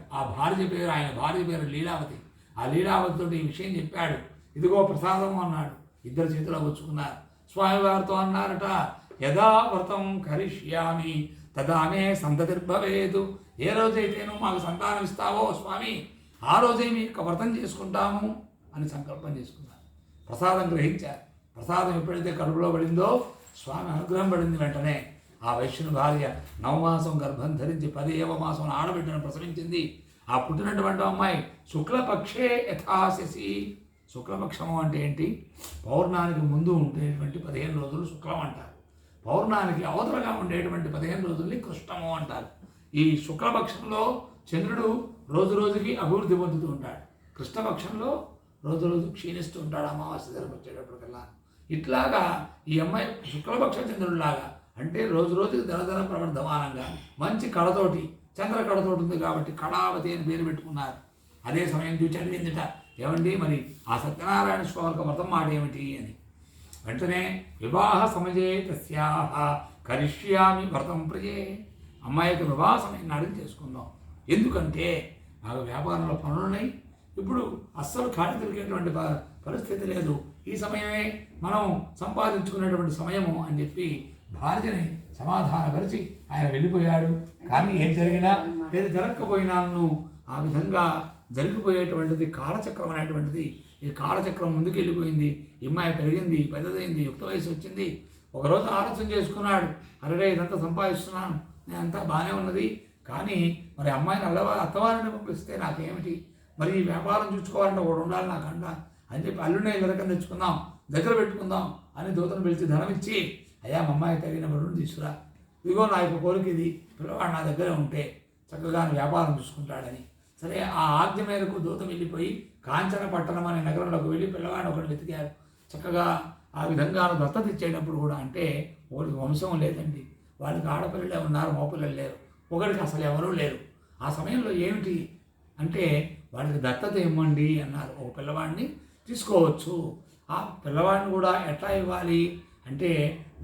ఆయన భార్య పేరు లీలావతి. ఆ లీలావతితో ఈ విషయం చెప్పాడు. ఇదిగో ప్రసాదం అన్నాడు. ఇద్దరు చేతిలో పుచ్చుకున్నారు. స్వామివారితో అన్నారట, యదా వ్రతం కరిష్యామి తదానే సంతతిర్భవేదు. ఏ రోజైతే నువ్వు మాకు సంతానం ఇస్తావో స్వామి, ఆ రోజే మీ యొక్క వ్రతం చేసుకుంటాము అని సంకల్పం చేసుకున్నారు. ప్రసాదం గ్రహించారు. ప్రసాదం ఎప్పుడైతే కడుపులో పడిందో స్వామి అనుగ్రహం పడింది. వెంటనే ఆ వైశ్యుని భార్య 9 మాసం గర్భం ధరించి 10వ మాసం ఆడబిడ్డను ప్రసవించింది. ఆ పుట్టినటువంటి అమ్మాయి శుక్లపక్షే యథాశసి. శుక్లపక్షము అంటే ఏంటి? పౌర్ణానికి ముందు ఉండేటువంటి 15 రోజులు శుక్లం అంటారు. పౌర్ణానికి అవతలగా ఉండేటువంటి 15 రోజుల్ని కృష్ణము అంటారు. ఈ శుక్లపక్షంలో చంద్రుడు రోజు రోజుకి అభివృద్ధి పొందుతూ ఉంటాడు. కృష్ణపక్షంలో రోజు రోజు క్షీణిస్తూ ఉంటాడు అమావాస్య ధరకు వచ్చేటప్పటికల్లా. ఇట్లాగా ఈ అమ్మాయి శుక్లపక్ష చంద్రుడిలాగా, అంటే రోజు రోజుకి ధనధన ప్రవర్ధమానంగా మంచి కళతోటి, చంద్ర కళతోటి ఉంది కాబట్టి కళావతి అని పేరు పెట్టుకున్నారు. అదే సమయం చూచి అడిగిందిట, ఏమండి మరి ఆ సత్యనారాయణ స్వామి వ్రతం మాట ఏమిటి అని. వెంటనే వివాహ సమయే తస్యాహ కరిష్యామి వ్రతం ప్రియే. అమ్మాయికి వివాహ సమయం నాడు చేసుకుందాం, ఎందుకంటే నాకు వ్యాపారంలో పనులున్నాయి, ఇప్పుడు అస్సలు ఖాళీ తిరిగేటువంటి పరిస్థితి లేదు, ఈ సమయమే మనం సంపాదించుకునేటువంటి సమయము అని చెప్పి భార్యని సమాధానపరిచి ఆయన వెళ్ళిపోయాడు. కానీ ఏం జరిగినా ఏది జరగకపోయినాను ఆ విధంగా జరిగిపోయేటువంటిది కాలచక్రం అనేటువంటిది. ఈ కాలచక్రం ముందుకు వెళ్ళిపోయింది. అమ్మాయి పెరిగింది, పెద్దదైంది, యుక్త వయసు వచ్చింది. ఒకరోజు ఆలోచన చేసుకున్నాడు, అరే ఇదంతా సంపాదిస్తున్నాను, నేను అంతా బాగానే ఉన్నది, కానీ మరి అమ్మాయిని అత్తవారిని పంపిస్తే నాకేమిటి, మరి ఈ వ్యాపారం చూసుకోవాలంటే ఒకడు ఉండాలి నాకంట అని చెప్పి అల్లునే వెనకం తెచ్చుకుందాం, దగ్గర పెట్టుకుందాం అని దూతను పిలిచి ధనం ఇచ్చి, అయ్యా మా అమ్మాయి తగిన వరుణ్ తీసుకురా, ఇదిగో నా యొక్క కోరిక ఇది, పిల్లవాడు నా దగ్గర ఉంటే చక్కగా వ్యాపారం చూసుకుంటాడని. సరే, ఆ ఆజ్ఞ మేరకు దూత వెళ్ళిపోయి కాంచన పట్టణం అనే నగరంలోకి వెళ్ళి పిల్లవాడిని ఒకటి వెతికారు. చక్కగా ఆ విధంగా దత్తత ఇచ్చేటప్పుడు కూడా, అంటే ఒకరికి వంశం లేదండి, వాళ్ళకి ఆడపిల్లలే ఉన్నారు, మగపిల్లలు లేరు, ఒకరికి అసలు ఎవరూ లేరు. ఆ సమయంలో ఏమిటి అంటే వాడికి దత్తత ఇవ్వండి అన్నారు. ఒక పిల్లవాడిని తీసుకోవచ్చు. ఆ పిల్లవాడిని కూడా ఎట్లా ఇవ్వాలి అంటే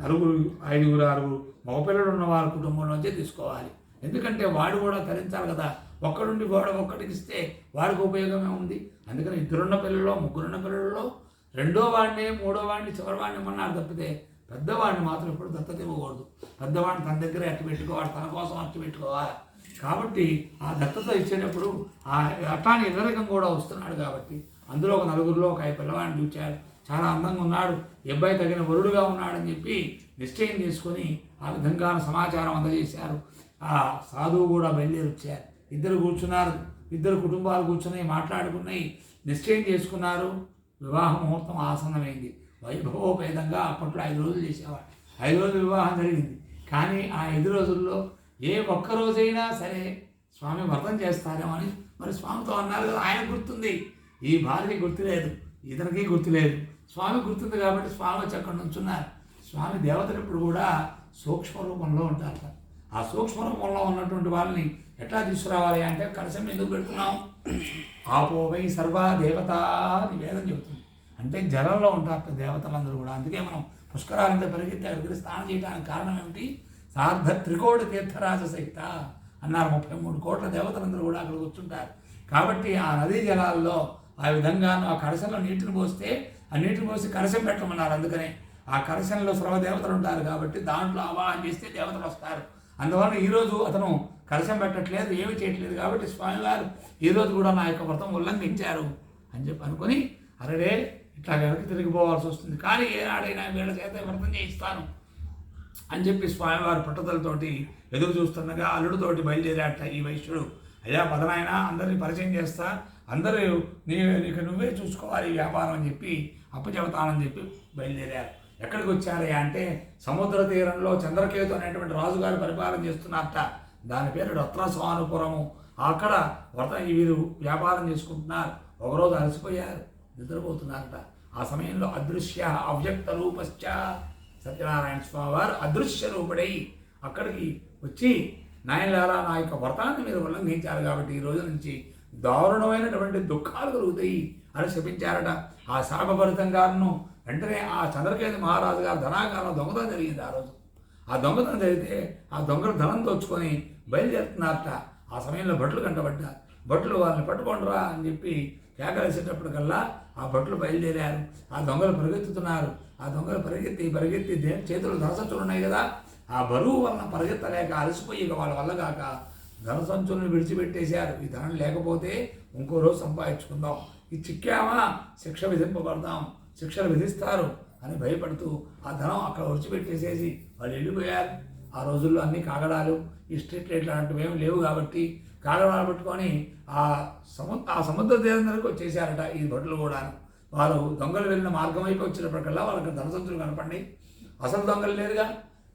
4, 5, 6 మగపిల్లలు ఉన్న వారి కుటుంబంలోంచే తీసుకోవాలి. ఎందుకంటే వాడు కూడా తరించాలి కదా. ఒక్కడుండి వాడు ఒక్కడికి ఇస్తే వాడికి ఉపయోగమే ఉంది. అందుకని 2 పిల్లల్లో 3 పిల్లల్లో 2వ వాడిని 3వ వాడిని చివరి వాడిని ఇమ్మన్నారు తప్పితే పెద్దవాడిని మాత్రం ఇప్పుడు దత్తత ఇవ్వకూడదు. పెద్దవాడిని తన దగ్గర అట్టు పెట్టుకోవాలి, తన కోసం అట్టు పెట్టుకోవాలి. కాబట్టి ఆ దత్తత ఇచ్చేటప్పుడు ఆ అట్లాని ఇల్లరికం కూడా వస్తున్నాడు కాబట్టి అందులో ఒక 4గురిలో ఒక 5 పిల్లవాడిని చూచారు. చాలా అందంగా ఉన్నాడు, ఈ అబ్బాయి తగిన వరుడుగా ఉన్నాడని చెప్పి నిశ్చయం చేసుకొని ఆ విధంగా సమాచారం అందజేశారు. ఆ సాధువు కూడా బయలుదేరి వచ్చారు. ఇద్దరు కూర్చున్నారు, 2 కుటుంబాలు కూర్చుని మాట్లాడుకున్నాయి, నిశ్చయం చేసుకున్నారు. వివాహ ముహూర్తం ఆసన్నమైంది. వైభవోపేతంగా అప్పట్లో 5 రోజులు చేసేవాడు. 5 రోజులు వివాహం జరిగింది. కానీ ఆ 5 రోజుల్లో ఏ ఒక్క రోజైనా సరే స్వామి వ్రతం చేస్తారేమో అని మరి స్వామితో అన్నారు కదా. ఆయన గుర్తుంది, ఈ భార్యకి గుర్తులేదు, ఇతనికి గుర్తులేదు, స్వామి గుర్తుంది కాబట్టి స్వామి వచ్చి అక్కడ నుంచున్నారు. స్వామి దేవతలు ఇప్పుడు కూడా సూక్ష్మ రూపంలో ఉంటారు. ఆ సూక్ష్మ రూపంలో ఉన్నటువంటి వాళ్ళని ఎట్లా తీసుకురావాలి అంటే కలశం ఎందుకు పెడుతున్నాం? ఆపోవై సర్వా దేవత అని వేదం చెబుతుంది. అంటే జలంలో ఉంటారు దేవతలందరూ కూడా. అందుకే మనం పుష్కరాలంతా పరిగెత్తి అక్కడికి స్నానం చేయడానికి కారణం ఏమిటి? సార్ధ త్రికోటి తీర్థరాజ సహిత అన్నారు. 33 కోట్ల దేవతలందరూ కూడా అక్కడ కూర్చుంటారు. కాబట్టి ఆ నదీ జలాల్లో ఆ విధంగా ఆ కలశంలో నీటిని పోస్తే ఆ నీటిని పోసి కలశం పెట్టమన్నారు. అందుకనే ఆ కలశంలో సర్వదేవతలు ఉంటారు కాబట్టి దాంట్లో ఆవాహన చేస్తే దేవతలు వస్తారు. అందువల్ల ఈరోజు అతను కలశం పెట్టట్లేదు, ఏమీ చేయట్లేదు కాబట్టి స్వామివారు ఈరోజు కూడా నా యొక్క వ్రతం ఉల్లంఘించారు అని చెప్పి అనుకుని, అరే ఇట్లా వెనక్కి తిరిగిపోవాల్సి వస్తుంది, కానీ ఏనాడైనా వీళ్ళ చేత వ్రతం చేయిస్తాను అని చెప్పి స్వామివారి పట్టుదలతోటి ఎదురు చూస్తుండగా అల్లుడితోటి బయలుదేరాట ఈ వైశ్యుడు. అయ్యా పదనాయన, అందరినీ పరిచయం చేస్తా, అందరూ నీకు నువ్వే చూసుకోవాలి ఈ వ్యాపారం అని చెప్పి అప్పచెబుతానని చెప్పి బయలుదేరారు. ఎక్కడికి వచ్చారయ్యా అంటే సముద్ర తీరంలో చంద్రకేతు అనేటువంటి రాజుగారు పరిపాలన చేస్తున్నారట. దాని పేరు రత్నస్వానుపురము. అక్కడ వీరు వ్యాపారం చేసుకుంటున్నారు. ఒకరోజు అలసిపోయారు, నిద్రపోతున్నారట. ఆ సమయంలో అదృశ్య అవ్యక్త రూపశ్చ సత్యనారాయణ స్వామి వారు అదృశ్య రూపుడై అక్కడికి వచ్చి, నాయనలారా నా యొక్క వ్రతాన్ని మీరు ఉల్లంఘించారు కాబట్టి ఈ రోజు నుంచి దారుణమైనటువంటి దుఃఖాలు కలుగుతాయి అని శపించారట. ఆ శాపభరితం గారును వెంటనే ఆ చంద్రకేతు మహారాజు గారు ధనాగారంలో దొంగతనం జరిగింది. ఆ రోజు ఆ దొంగతనం జరిగితే ఆ దొంగలు ధనం దోచుకొని బయలుదేరుతున్నారట. ఆ సమయంలో భట్లు కంటబడ్డారు. భట్లు వాళ్ళని పట్టుకోండిరా అని చెప్పి కేకలేసేటప్పటికల్లా ఆ భట్లు బయలుదేరారు. ఆ దొంగలు పరిగెత్తుతున్నారు. ఆ దొంగలు పరిగెత్తి చేతులు ధనసంచులు ఉన్నాయి కదా, ఆ బరువు వలన పరిగెత్తలేక అలసిపోయి వాళ్ళ వల్ల కాక ధనసంచులను విడిచిపెట్టేశారు. ఈ ధనం లేకపోతే ఇంకో రోజు సంపాదించుకుందాం, ఈ చిక్కామా శిక్ష విధింపబడదాం, శిక్షలు విధిస్తారు అని భయపడుతూ ఆ ధనం అక్కడ విడిచిపెట్టేసేసి వాళ్ళు వెళ్ళిపోయారు. ఆ రోజుల్లో అన్ని కాగడాలు, ఈ స్ట్రీట్ లైట్లు లాంటివి ఏమి లేవు కాబట్టి కాగడాలు పెట్టుకొని ఆ సముద్ర తీరం దగ్గరకు వచ్చేసారట ఈ భటులు కూడా. వారు దొంగలు వెళ్ళిన మార్గం వైపు వచ్చినప్పటికల్లా వాళ్ళకి ధనసంచులు కనపడి, అసలు దొంగలు లేరుగా,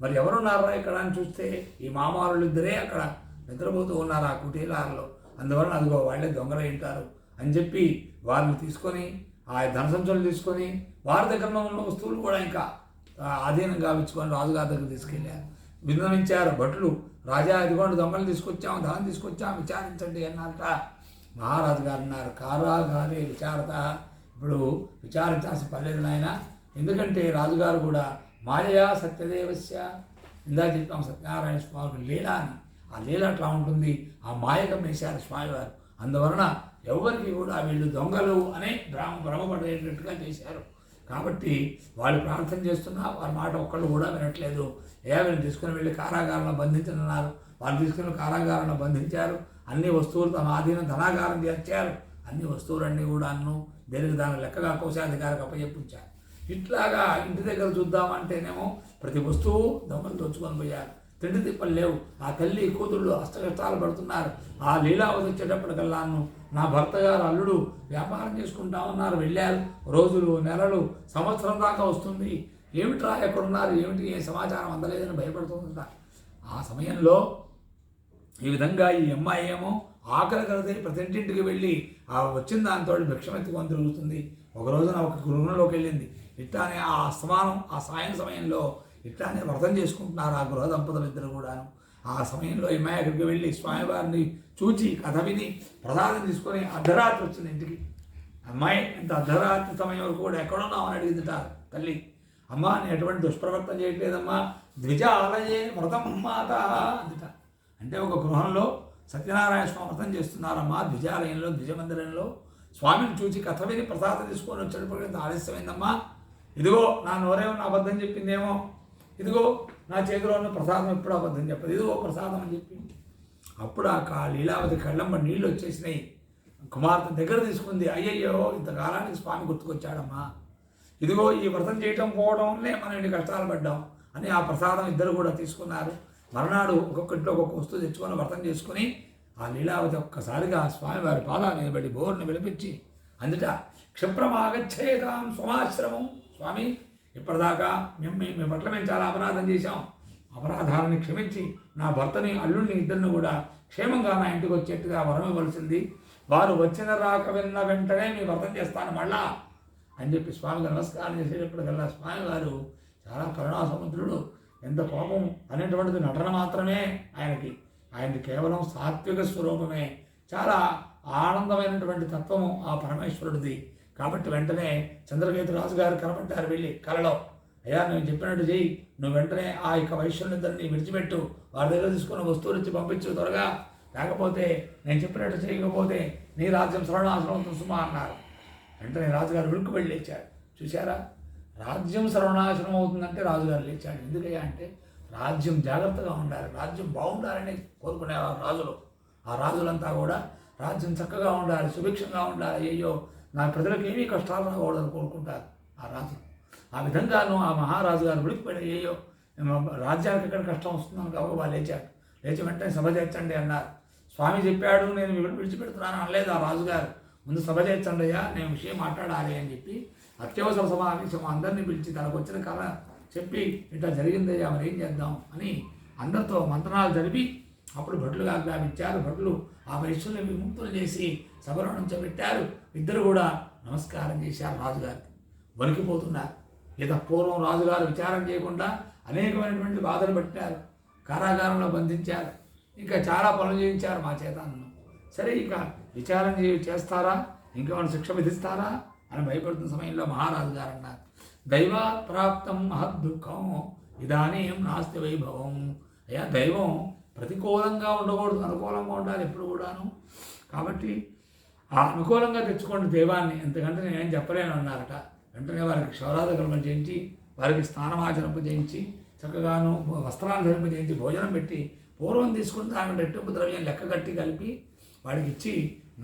మరి ఎవరున్నారా ఇక్కడ అని చూస్తే ఈ మామారులు ఇద్దరే అక్కడ నిద్రపోతూ ఉన్నారు ఆ కుటీరాల్లో. అందువలన అదిగో వాళ్ళే దొంగలు ఉంటారు అని చెప్పి వారిని తీసుకొని ఆ ధనసంచులు తీసుకొని వారి దగ్గర ఉన్న వస్తువులు కూడా ఇంకా ఆధీనంగా ఉంచుకొని రాజుగారి దగ్గర తీసుకెళ్ళారు. విన్నవించారు భటులు, రాజా ఇదిగోండి దొంగలు తీసుకొచ్చాము, ధనం తీసుకొచ్చాము, విచారించండి అన్నారట. మహారాజు గారు అన్నారు, కారాగారే విచారత, ఇప్పుడు విచారించాల్సిన పర్లేదు నాయన, ఎందుకంటే రాజుగారు కూడా మాయయా సత్యదేవస్య, ఇందా చెప్పాము సత్యనారాయణ స్వామి లీల అని, ఆ లీల అట్లా ఉంటుంది, ఆ మాయకం వేశారు స్వామివారు. అందువలన ఎవరికి కూడా వీళ్ళు దొంగలు అనే భ్రమపడేటట్టుగా చేశారు. కాబట్టి వాళ్ళు ప్రార్థన చేస్తున్నా వారి మాట ఒక్కళ్ళు కూడా వినట్లేదు. వీళ్ళు తీసుకుని వెళ్ళి కారాగారంలో బంధించనున్నారు. వాళ్ళు తీసుకుని కారాగారంలో బంధించారు. అన్ని వస్తువులు తమ ఆధీనం ధనాగారం చేర్చారు. అన్ని వస్తువులన్నీ కూడా దేనికి దాని లెక్కగా కోశాధికారికి అప్పచెప్పించారు. ఇట్లాగా ఇంటి దగ్గర చూద్దామంటేనేమో ప్రతి వస్తువు దొంగలు దోచుకొని పోయారు. తిండి తిప్పలు లేవు. ఆ తల్లి కూతుళ్ళు అష్టకష్టాలు పడుతున్నారు. ఆ లీలావతి వచ్చేటప్పటికల్లాను నా భర్త గారు అల్లుడు వ్యాపారం చేసుకుంటా ఉన్నారు, వెళ్ళారు, రోజులు నెలలు సంవత్సరం దాకా వస్తుంది, ఏమిట్రా ఎక్కడున్నారు, ఏమిటి, ఏ సమాచారం అందలేదని భయపడుతుందంట. ఆ సమయంలో ఈ విధంగా ఈ అమ్మాయి ఏమో ఆకలి కలిసి ప్రతి ఇంటింటికి వెళ్ళి ఆ వచ్చిన దాంతో భిక్షమెత్తుకొని తిరుగుతుంది. ఒక రోజున ఒక గృహంలోకి వెళ్ళింది. ఇట్లానే ఆ అస్తమానం ఆ సాయం సమయంలో ఇట్లానే వ్రతం చేసుకుంటున్నారు ఆ గృహ దంపతులు ఇద్దరు కూడాను. ఆ సమయంలో ఈ అమ్మాయి అక్కడికి వెళ్ళి స్వామివారిని చూచి కథ విని ప్రసాదం తీసుకొని అర్ధరాత్రి వచ్చింది ఇంటికి. అమ్మాయి ఇంత అర్ధరాత్రి సమయం వరకు కూడా ఎక్కడున్నామని అడిగిందిట తల్లి. అమ్మ నేను ఎటువంటి దుష్ప్రవర్తన చేయట్లేదమ్మా, ద్విజ ఆలయే వ్రతం మాత అందుట. అంటే ఒక గృహంలో సత్యనారాయణ స్వామి వ్రతం చేస్తున్నారమ్మా, ద్విజాలయంలో ద్విజమందిరంలో స్వామిని చూచి కథ విని ప్రసాదం తీసుకొని వచ్చేటప్పుడు ఆలస్యమైందమ్మా. ఇదిగో నా నోరేమో అబద్ధం చెప్పిందేమో, ఇదిగో నా చేతిలో ఉన్న ప్రసాదం ఎప్పుడు అబద్ధం చెప్పదు, ఇదిగో ప్రసాదం అని చెప్పింది. అప్పుడు ఆ లీలావతి కళ్ళమ్మ నీళ్ళు వచ్చేసినాయి. కుమార్తె దగ్గర తీసుకుంది. అయ్యయ్యో ఇంతకాలానికి స్వామి గుర్తుకొచ్చాడమ్మా, ఇదిగో ఈ వ్రతం చేయటం పోవడం వల్లే మనం ఇన్ని కష్టాలు పడ్డాం అని ఆ ప్రసాదం ఇద్దరు కూడా తీసుకున్నారు. మరునాడు ఒక్కొక్కటిలో ఒక్కొక్క వస్తువు తెచ్చుకొని వ్రతం చేసుకుని ఆ లీలావతి ఒక్కసారిగా స్వామివారి పాదాల మీద పడి బోర్ని విలిపించి అందుట క్షిప్రమాగచ్చేదాం స్వమాశ్రమం, స్వామి ఇప్పటిదాకా మీ పట్ల మేము చాలా అపరాధం చేశాం, అపరాధాలను క్షమించి నా భర్తని అల్లుడిని ఇద్దరిని కూడా క్షేమంగా నా ఇంటికి వచ్చేట్టుగా వరం ఇవ్వాల్సింది, వారు వచ్చిన రాక విన్న వెంటనే మీ వ్రతం చేస్తాను మళ్ళా అని చెప్పి స్వామికి నమస్కారం చేసేటప్పటికల్లా స్వామివారు చాలా కరుణాసముద్రుడు. ఎంత కోపం అనేటువంటిది నటన మాత్రమే ఆయనకి కేవలం సాత్విక స్వరూపమే, చాలా ఆనందమైనటువంటి తత్వము ఆ పరమేశ్వరుడిది. కాబట్టి వెంటనే చంద్రకేతు రాజు గారు కనపడ్డారు వెళ్ళి కలలో. అయ్యా నేను చెప్పినట్టు చెయ్యి, నువ్వు వెంటనే ఆ యొక్క వైశ్యునిద్దరిని విడిచిపెట్టు, వారి దగ్గర తీసుకున్న వస్తువులు ఇచ్చి పంపించు త్వరగా, లేకపోతే నేను చెప్పినట్టు చేయకపోతే నీ రాజ్యం సర్వనాశనం సుమా అన్నారు. వెంటనే రాజుగారు ఉడుకు వెళ్ళి లేచాడు. చూశారా, రాజ్యం సర్వనాశనం అవుతుందంటే రాజుగారు లేచాడు. ఎందుకయ్యా అంటే రాజ్యం జాగ్రత్తగా ఉండాలి, రాజ్యం బాగుండాలని కోరుకునేవారు రాజులు. ఆ రాజులంతా కూడా రాజ్యం చక్కగా ఉండాలి, సుభిక్షంగా ఉండాలి, అయ్యో నా ప్రజలకు ఏమీ కష్టాలు రాకూడదని కోరుకుంటారు ఆ రాజు. ఆ విధంగాను ఆ మహారాజు గారు విడిపోయి అయ్యో రాజ్యానికి ఎక్కడ కష్టం వస్తుందని గబగబా లేచాడు. లేచి వెంటనే సభ చేర్చండి అన్నారు. స్వామి చెప్పాడు నేను విడిచిపెడుతున్నాను అనలేదు ఆ రాజుగారు. ముందు సభ చేర్చండి అయ్యా, నేను విషయం మాట్లాడాలి అని చెప్పి అత్యవసర సమావేశం అందరినీ పిలిచి తనకు వచ్చిన కళ చెప్పి ఇట్లా జరిగిందయ్యా మరి ఏం చేద్దాం అని అందరితో మంత్రాలు జరిపి అప్పుడు భటులుగా ఆజ్ఞాపించారు. భటులు ఆ వైశ్యుల్ని విముక్తులు చేసి సభలో నుంచోబెట్టారు. ఇద్దరు కూడా నమస్కారం చేశారు రాజుగారికి. వణికిపోతున్నారు. ఇక పూర్వం రాజుగారు విచారం చేయకుండా అనేకమైనటువంటి బాధలు పెట్టారు, కారాగారంలో బంధించారు, ఇంకా చాలా పనులు చేయించారు మా చేత. సరే ఇక విచారం చేస్తారా, ఇంకేమైనా శిక్ష విధిస్తారా అని భయపడుతున్న సమయంలో మహారాజు గారు అన్నారు, దైవ ప్రాప్తం మహద్దుఃఖం ఇదానీం నాస్తి వైభవం. అయ్యా దైవం ప్రతికూలంగా ఉండకూడదు, అనుకూలంగా ఉండాలి ఎప్పుడు కూడాను. కాబట్టి ఆ అనుకూలంగా తెచ్చుకోండి దైవాన్ని, ఎంతకంటే నేనేం చెప్పలేను అన్నారట. వెంటనే వారికి క్షౌరాధికర్మం చేయించి వారికి స్నానమాచరింప చేయించి చక్కగాను వస్త్రాలు ధరింపజేయించి భోజనం పెట్టి పూర్వం తీసుకుని ఆమె రెట్టింపు ద్రవ్యం లెక్క కట్టి కలిపి వాడికి ఇచ్చి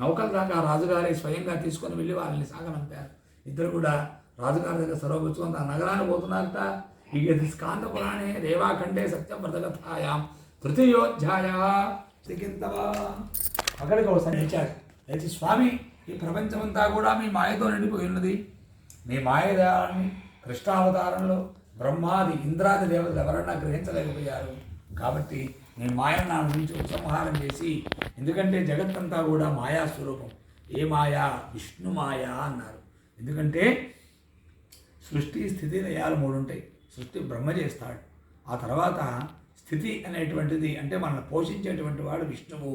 నౌకల దాకా రాజుగారే స్వయంగా తీసుకొని వెళ్ళి వాళ్ళని సాగనంపారు. ఇద్దరు కూడా రాజుగారి దగ్గర సర్వపుచ్చుకొని ఆ నగరానికి పోతున్నారట. ఈ స్కాంద పురాణే రేవాఖండే సత్యవ్రతకథాయాం తృతీయోధ్యాయ కింతవా. అక్కడికి ఒకసారి లేచాడు. లేచి స్వామి ఈ ప్రపంచమంతా కూడా మీ మాయతో నిండిపోయి ఉన్నది, మీ మాయదాన్ని కృష్ణావతారంలో బ్రహ్మాది ఇంద్రాది దేవతలు ఎవరన్నా గ్రహించలేకపోయారు. కాబట్టి నేను మాయను నా నుంచి ఉపసంహారం చేసి, ఎందుకంటే జగత్తంతా కూడా మాయా స్వరూపం. ఏ మాయా? విష్ణు మాయా అన్నారు. ఎందుకంటే సృష్టి స్థితి లయాలు మూడు ఉంటాయి. సృష్టి బ్రహ్మ చేస్తాడు, ఆ తర్వాత స్థితి అనేటువంటిది అంటే మనల్ని పోషించేటువంటి వాడు విష్ణువు.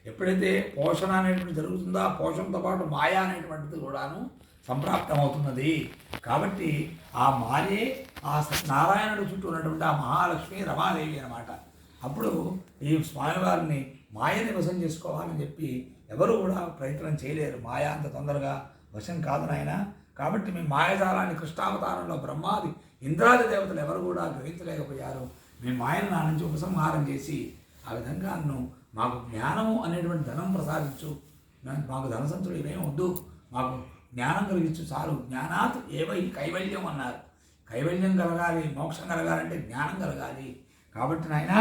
ఎప్పుడైతే పోషణ అనేటువంటి జరుగుతుందో ఆ పోషణతో పాటు మాయా అనేటువంటిది కూడాను సంప్రాప్తమవుతున్నది. కాబట్టి ఆ మాయే ఆ నారాయణుడు చుట్టూ ఉన్నటువంటి ఆ మహాలక్ష్మి రమాదేవి అన్నమాట. అప్పుడు ఈ స్వామివారిని మాయని వశం చేసుకోవాలని చెప్పి ఎవరు కూడా ప్రయత్నం చేయలేరు. మాయ అంత తొందరగా వశం కాదు నాయన. కాబట్టి మీ మాయజాలాన్ని కృష్ణావతారంలో బ్రహ్మాది ఇంద్రాది దేవతలు ఎవరు కూడా గ్రహించలేకపోయారు. మీ మాయను నా నుంచి ఉపసంహారం చేసి ఆ విధంగా నన్ను మాకు జ్ఞానము అనేటువంటి ధనం ప్రసాదించు, మాకు ధనసంతులు ఇవేం వద్దు, మాకు జ్ఞానం కలిగించు చాలు. జ్ఞానాత్ ఏవై కైవల్యం అన్నారు. కైవల్యం కలగాలి, మోక్షం కలగాలంటే జ్ఞానం కలగాలి. కాబట్టి నాయన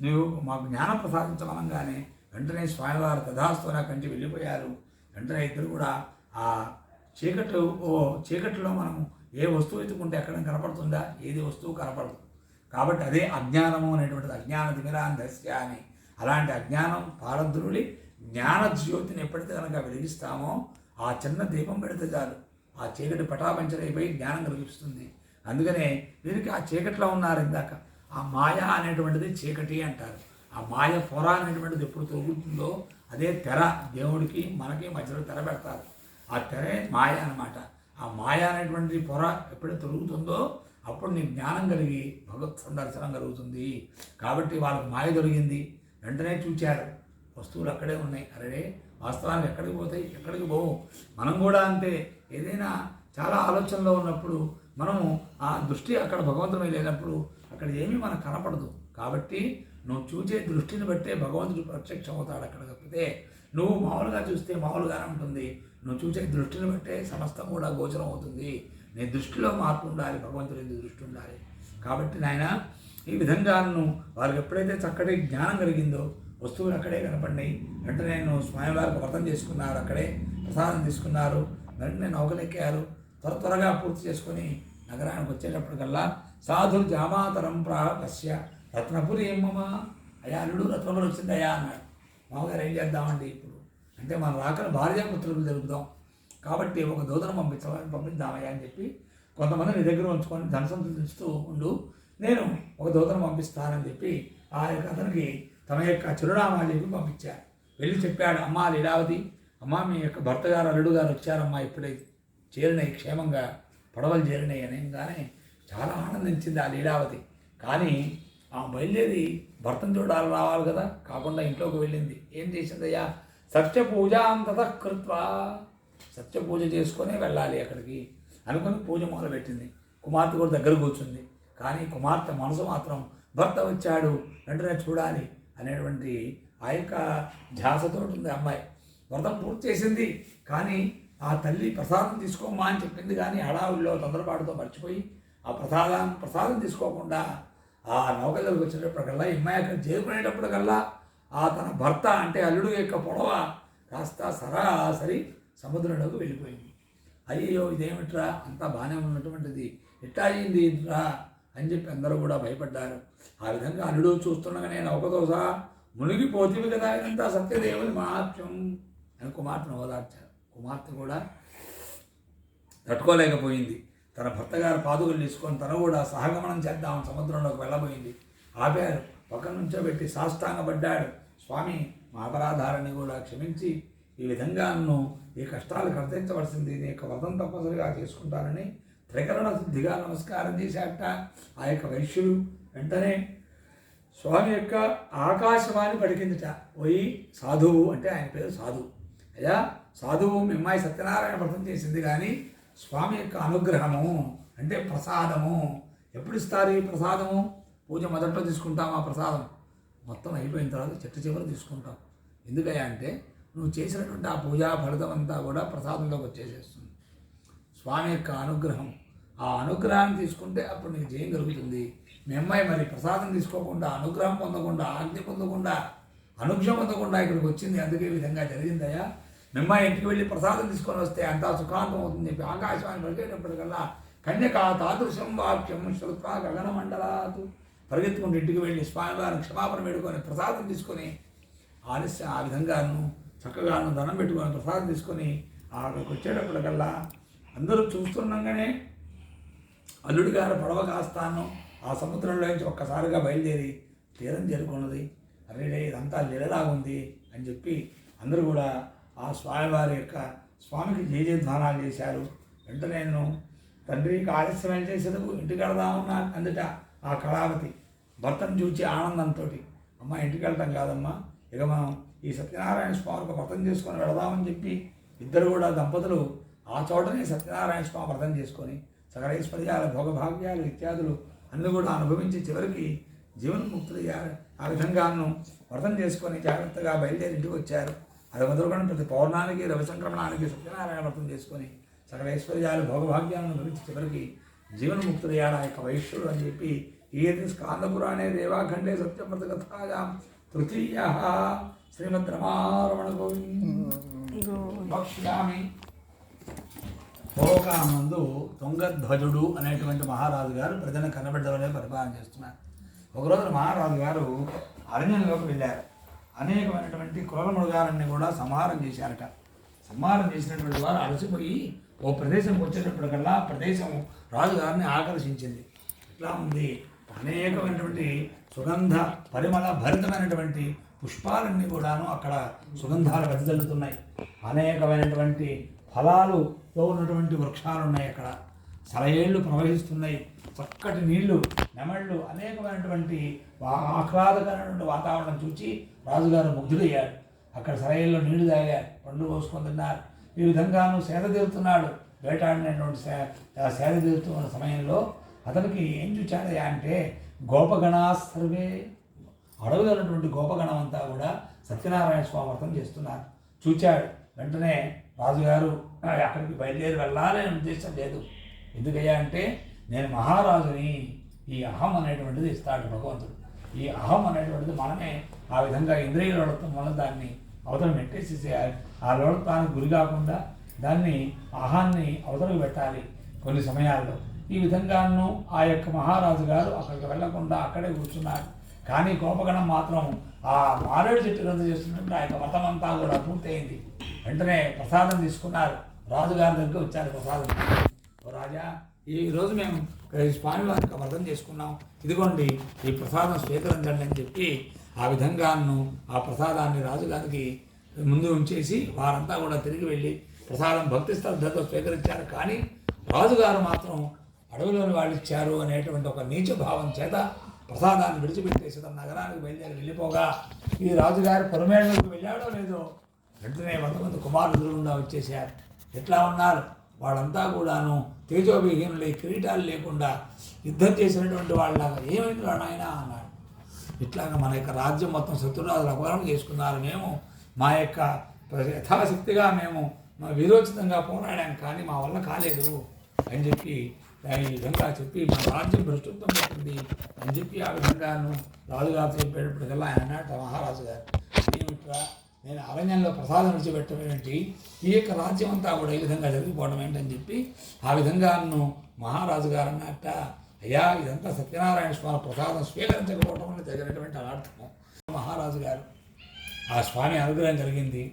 నువ్వు మాకు జ్ఞానం ప్రసాదించమనగానే వెంటనే స్వామివారు తథాస్తు నా కంచి వెళ్ళిపోయారు. వెంటనే ఇద్దరు కూడా ఆ చీకట్లో మనం ఏ వస్తువు ఎత్తుకుంటే ఎక్కడ కనపడుతుందా? ఏది వస్తువు కనపడదు. కాబట్టి అదే అజ్ఞానము అనేటువంటిది. అజ్ఞాన తిమిరాంధస్య అని. అలాంటి అజ్ఞానం పారద్రుడి జ్ఞాన జ్యోతిని ఎప్పుడైతే కనుక వెలిగిస్తామో ఆ చిన్న దీపం పెడితే చాలు ఆ చీకటి పటాపంచలైపోయి జ్ఞానం కలిగిస్తుంది. అందుకనే దీనికి ఆ చీకట్లో ఉన్నారు ఇందాక. ఆ మాయ అనేటువంటిది చీకటి అంటారు. ఆ మాయ పొర అనేటువంటిది ఎప్పుడు తొలుగుతుందో అదే తెర. దేవుడికి మనకి మధ్యలో తెర పెడతారు. ఆ తెరే మాయ అన్నమాట. ఆ మాయ అనేటువంటి పొర ఎప్పుడైతే తొలుగుతుందో అప్పుడు నీకు జ్ఞానం కలిగి భగవత్ సందర్శనం కలుగుతుంది. కాబట్టి వాళ్ళకి మాయ దొరికింది. వెంటనే చూచారు వస్తువులు అక్కడే ఉన్నాయి. అరే వాస్తవానికి ఎక్కడికి పోతాయి? ఎక్కడికి పోవు. మనం కూడా అంతే. ఏదైనా చాలా ఆలోచనలో ఉన్నప్పుడు మనము ఆ దృష్టి అక్కడ భగవంతుని లేనప్పుడు అక్కడ ఏమీ మనకు కనపడదు. కాబట్టి నువ్వు చూసే దృష్టిని బట్టే భగవంతుడు ప్రత్యక్షం అవుతాడు. అక్కడ తప్పితే నువ్వు మామూలుగా చూస్తే మామూలుగానే ఉంటుంది. నువ్వు చూసే దృష్టిని బట్టే సమస్తం కూడా గోచరం అవుతుంది. నీ దృష్టిలో మార్పు ఉండాలి. భగవంతుడి దృష్టి ఉండాలి. కాబట్టి నాయన ఈ విధంగా వారికి ఎప్పుడైతే చక్కటి జ్ఞానం కలిగిందో వస్తువులు అక్కడే కనపడినాయి. వెంటనే నేను స్వామివారికి వ్రతం చేసుకున్నారు. అక్కడే ప్రసాదం తీసుకున్నారు. వెంటనే నౌకలెక్కారు. త్వరగా పూర్తి చేసుకొని నగరానికి వచ్చేటప్పటికల్లా సాధు జామాతరం ప్రాపస్య రత్నపురి ఏమమ్మా అయ్యా అల్లుడు రత్నపురి వచ్చిందయ్యా అన్నాడు. మామగారు ఏం చేద్దామండి ఇప్పుడు అంటే మన రాకను భార్యాపుత్రులు జరుపుదాం కాబట్టి ఒక దూతను పంపిద్దామయ్యా అని చెప్పి కొంతమంది నీ దగ్గర ఉంచుకొని ధనసంతృష్టిస్తూ ఉండు, నేను ఒక దూతను పంపిస్తానని చెప్పి ఆ యొక్క అతనికి తమ యొక్క చిరునామా చెప్పి పంపించారు. వెళ్ళి చెప్పాడు, అమ్మా లీలావతి, అమ్మా మీ యొక్క భర్త గారు అల్లుడు గారు వచ్చారమ్మా, ఇప్పుడే చేరినాయి, క్షేమంగా పడవలు చేరినాయి అనగానే చాలా ఆనందించింది ఆ లీలావతి. కానీ ఆ బయలుదేరి భర్తను చూడాలి రావాలి కదా, కాకుండా ఇంట్లోకి వెళ్ళింది. ఏం చేసిందయ్యా? సత్య పూజాంతత కృత్వా, సత్య పూజ చేసుకొని వెళ్ళాలి అక్కడికి అనుకుని పూజ మొదలుపెట్టింది. కుమార్తె కూడా దగ్గర కూర్చుంది. కానీ కుమార్తె మనసు మాత్రం భర్త వచ్చాడు వెంటనే చూడాలి అనేటువంటి ఆ యొక్క ధ్యాసతో ఉంది అమ్మాయి. వ్రతం పూర్తి చేసింది. కానీ ఆ తల్లి ప్రసాదం తీసుకోమ్మా అని చెప్పింది. కానీ హడావుల్లో తొందరపాటుతో మర్చిపోయి ఆ ప్రసాదం తీసుకోకుండా ఆ నౌకలోకి వచ్చేటప్పటికల్లా అమ్మాయి అక్కడ చేరుకునేటప్పటికల్లా ఆ తన భర్త అంటే అల్లుడు యొక్క పొడవ కాస్త సరాసరి సముద్రంలోకి వెళ్ళిపోయింది. అయ్యో ఇదేమిట్రా, అంతా బాగానే ఉన్నటువంటిది ఎట్లా అయింది ఇంట్రా అని చెప్పి అందరూ కూడా భయపడ్డారు. ఆ విధంగా అల్లుడు చూస్తుండగానే నౌకతో సహా మునిగిపోతుంది కదా, ఇదంతా సత్యదేవుని మహాత్మ్యం అని కుమార్తెను ఓదార్చారు. కుమార్తె కూడా తట్టుకోలేకపోయింది. తన భర్త గారు పాదుకలు తీసుకొని తను కూడా సహగమనం చేద్దాం సముద్రంలోకి వెళ్ళబోయింది. ఆపారు, పక్కన నుంచో పెట్టి సాష్టాంగపడ్డాడు. స్వామి మా అపరాధాలని కూడా క్షమించి ఈ విధంగా నన్ను ఈ కష్టాలు కర్తించవలసింది, నీ యొక్క వ్రతం తప్పనిసరిగా చేసుకుంటానని త్రికరణ శుద్ధిగా నమస్కారం చేశాట. ఆ యొక్క వైశ్యుడు వెంటనే స్వామి యొక్క ఆకాశవాణి పలికిందిట. పోయి సాధువు అంటే ఆయన పేరు సాధువు. అయ్యా సాధువు మీ అమ్మాయి సత్యనారాయణ వ్రతం చేసింది, కానీ స్వామి యొక్క అనుగ్రహము అంటే ప్రసాదము ఎప్పుడు ఇస్తారు? ఈ ప్రసాదము పూజ మొదట్లో తీసుకుంటాం, ఆ ప్రసాదం మొత్తం అయిపోయిన తర్వాత చెట్టు చివరి తీసుకుంటాం. ఎందుకయ్యా అంటే నువ్వు చేసినటువంటి ఆ పూజా ఫలితం అంతా కూడా ప్రసాదంలోకి వచ్చేసేస్తుంది. స్వామి యొక్క అనుగ్రహం, ఆ అనుగ్రహాన్ని తీసుకుంటే అప్పుడు నీకు జయం కలుగుతుంది. మీ అమ్మాయి మరి ప్రసాదం తీసుకోకుండా, అనుగ్రహం పొందకుండా, ఆజ్ఞ పొందకుండా, అనుజ్ఞ పొందకుండా ఇక్కడికి వచ్చింది. అందుకే ఈ విధంగా జరిగిందయ్యా. మీ అమ్మాయి ఇంటికి వెళ్ళి ప్రసాదం తీసుకొని వస్తే అంతా సుఖాంతం అవుతుంది చెప్పి ఆకాశవాణి పలికేటప్పటికల్లా కన్యకా తాదృశం వాక్యం శ్రుత్వా గగనమండలాతు పరిగెత్తుకుంటూ ఇంటికి వెళ్ళి స్వామివారిని క్షమాపణ పెట్టుకొని ప్రసాదం తీసుకొని ఆలస్యం ఆ విధంగాను చక్కగాను ధనం పెట్టుకొని ప్రసాదం తీసుకొని అక్కడికి వచ్చేటప్పటికల్లా అందరూ చూస్తుండగానే అల్లుడి గారు పడవ కాస్తాను ఆ సముద్రంలో నుంచి ఒక్కసారిగా బయలుదేరి తీరం చేరుకున్నది. అరే ఇదంతా లీలలాగుంది అని చెప్పి అందరూ కూడా ఆ స్వామివారి యొక్క స్వామికి జయధ్వానాలు చేశారు. వెంటనే నేను తండ్రికి ఆలస్యం చేసేందుకు ఇంటికి వెళదామన్నా అందుట ఆ కళావతి భర్తను చూచి ఆనందంతో, అమ్మ ఇంటికి వెళ్తాం కాదమ్మా, ఇక మనం ఈ సత్యనారాయణ స్వామికి వ్రతం చేసుకొని వెళదామని చెప్పి ఇద్దరు కూడా దంపతులు ఆ చోటనే సత్యనారాయణ స్వామి వ్రతం చేసుకొని సకలైశ్వర్యాల భోగభాగ్యాలు ఇత్యాదులు అన్నీ కూడా అనుభవించి చివరికి జీవన్ముక్తులయ్యారు. ఆ విధంగాను వ్రతం చేసుకొని జాగ్రత్తగా బయలుదేరి ఇంటికి వచ్చారు. అది మొదలుకొని ప్రతి పౌర్ణానికి రవి సంక్రమణానికి సత్యనారాయణ వ్రతం చేసుకొని సకల ఐశ్వర్యాలు భోగభాగ్యాలను అనుభవించి చివరికి జీవన్ముక్తులయ్యాడు ఆ యొక్క వైశ్యుడు అని చెప్పి ఈ స్కాందపురాణే దేవాఖండే సత్యవ్రత కథాయాం తృతీయ శ్రీమద్ రమారమణ గోవింద భక్ష్యామి. పూర్వకాలంలో తుంగధ్వజుడు అనేటువంటి మహారాజు గారు ప్రజలను కనబడ్డవలే పరిపాలన చేస్తున్నారు. ఒకరోజు మహారాజు గారు అరణ్యంలోకి వెళ్ళారు. అనేకమైనటువంటి క్రూర మృగాలన్నీ కూడా సంహారం చేశారట. సంహారం చేసినటువంటి వారు అలసిపోయి ఓ ప్రదేశంకి వచ్చేటప్పటికల్లా ప్రదేశం రాజుగారిని ఆకర్షించింది. ఇట్లా ఉంది, అనేకమైనటువంటి సుగంధ పరిమళ భరితమైనటువంటి పుష్పాలన్నీ కూడాను అక్కడ సుగంధాలు వెదజల్లుతున్నాయి. అనేకమైనటువంటి ఫలాలుతో ఉన్నటువంటి వృక్షాలు ఉన్నాయి. అక్కడ సలయేళ్ళు ప్రవహిస్తున్నాయి. చక్కటి నీళ్లు, నెమళ్ళు, అనేకమైనటువంటి ఆహ్లాదకరమైనటువంటి వాతావరణం చూసి రాజుగారు ముగ్ధుడయ్యాడు. అక్కడ సలయేళ్ళలో నీళ్లు తాగారు, పండ్లు కోసుకొని తిన్నారు. ఈ విధంగాను సేద తీరుతున్నాడు. వేటాడినటువంటి సేద తీరుతున్న సమయంలో అతనికి ఏం చూచాడయా అంటే గోపగణా సర్వే, అడవిలో ఉన్నటువంటి గోపగణం అంతా కూడా సత్యనారాయణ స్వామి వ్రతం చేస్తున్నారు. చూచాడు. వెంటనే రాజుగారు అక్కడికి బయలుదేరి వెళ్ళాలనే ఉద్దేశం లేదు. ఎందుకయ్యా అంటే నేను మహారాజుని, ఈ అహం అనేటువంటిది ఇస్తాడు భగవంతుడు. ఈ అహం అనేటువంటిది మనమే ఆ విధంగా ఇంద్రియ లోడత్వం వల్ల దాన్ని అవతల నెట్టేసేసేయాలి. ఆ లోడత్వానికి గురి కాకుండా దాన్ని అహాన్ని అవతలకు పెట్టాలి కొన్ని సమయాల్లో. ఈ విధంగాను ఆ యొక్క మహారాజు గారు అక్కడికి వెళ్లకుండా అక్కడే కూర్చున్నారు. కానీ కోపగణం మాత్రం ఆ మారేడు చెట్టు కింద చేస్తున్నట్టు ఆ యొక్క వ్రతం అంతా కూడా పూర్తయింది. వెంటనే ప్రసాదం తీసుకున్నారు. రాజుగారి దగ్గర వచ్చారు ప్రసాదం. ఓ రాజా, ఈరోజు మేము స్వామివారికి వ్రతం చేసుకున్నాం, ఇదిగోండి ఈ ప్రసాదం స్వీకరించండి అని చెప్పి ఆ విధంగాను ఆ ప్రసాదాన్ని రాజుగారికి ముందు ఉంచేసి వారంతా కూడా తిరిగి వెళ్ళి ప్రసాదం భక్తి శ్రద్ధతో స్వీకరించారు. కానీ రాజుగారు మాత్రం అడవిలోని వాళ్ళు ఇచ్చారు అనేటువంటి ఒక నీచ భావం చేత ప్రసాదాన్ని విడిచిపెట్టేసి తన నగరానికి బయలుదేరి వెళ్ళిపోగా ఈ రాజుగారు పొరమేళ్ళకి వెళ్ళాడో లేదో వెంటనే 100 మంది కుమారులు ఎదురుగుండా వచ్చేసారు. ఎట్లా ఉన్నారు వాళ్ళంతా కూడాను తేజోవిహీనులై, కిరీటాలు లేకుండా యుద్ధం చేసినటువంటి వాళ్ళలాగా. ఏమైంది నాయన అన్నాడు. ఇట్లాగా మన యొక్క రాజ్యం మొత్తం శత్రురాజులు అపహరణ చేసుకున్నారు. మేము మా యొక్క యథాశక్తిగా మేము వీరోచితంగా పోరాడాం, కానీ మా వల్ల కాలేదు అని చెప్పి ఈ విధంగా చెప్పి మన రాజ్యం భ్రష్టత్వం పెట్టింది అని చెప్పి ఆ విధంగాను రాజుగారు చెప్పేటప్పటికల్లా ఆయన అన్నాడు మహారాజు గారు, ఏమిట్రా నేను అరణ్యంలో ప్రసాదం విడిచిపెట్టడం ఏంటి, ఈ యొక్క రాజ్యం అంతా కూడా ఈ విధంగా జరిగిపోవడం ఏంటని చెప్పి ఆ విధంగాను మహారాజు గారు అన్నట్ట, అయ్యా ఇదంతా సత్యనారాయణ స్వామి ప్రసాదం స్వీకరించకపోవడం వల్ల జరిగినటువంటి అనర్థం. మహారాజు గారు ఆ స్వామి అనుగ్రహం కలిగింది.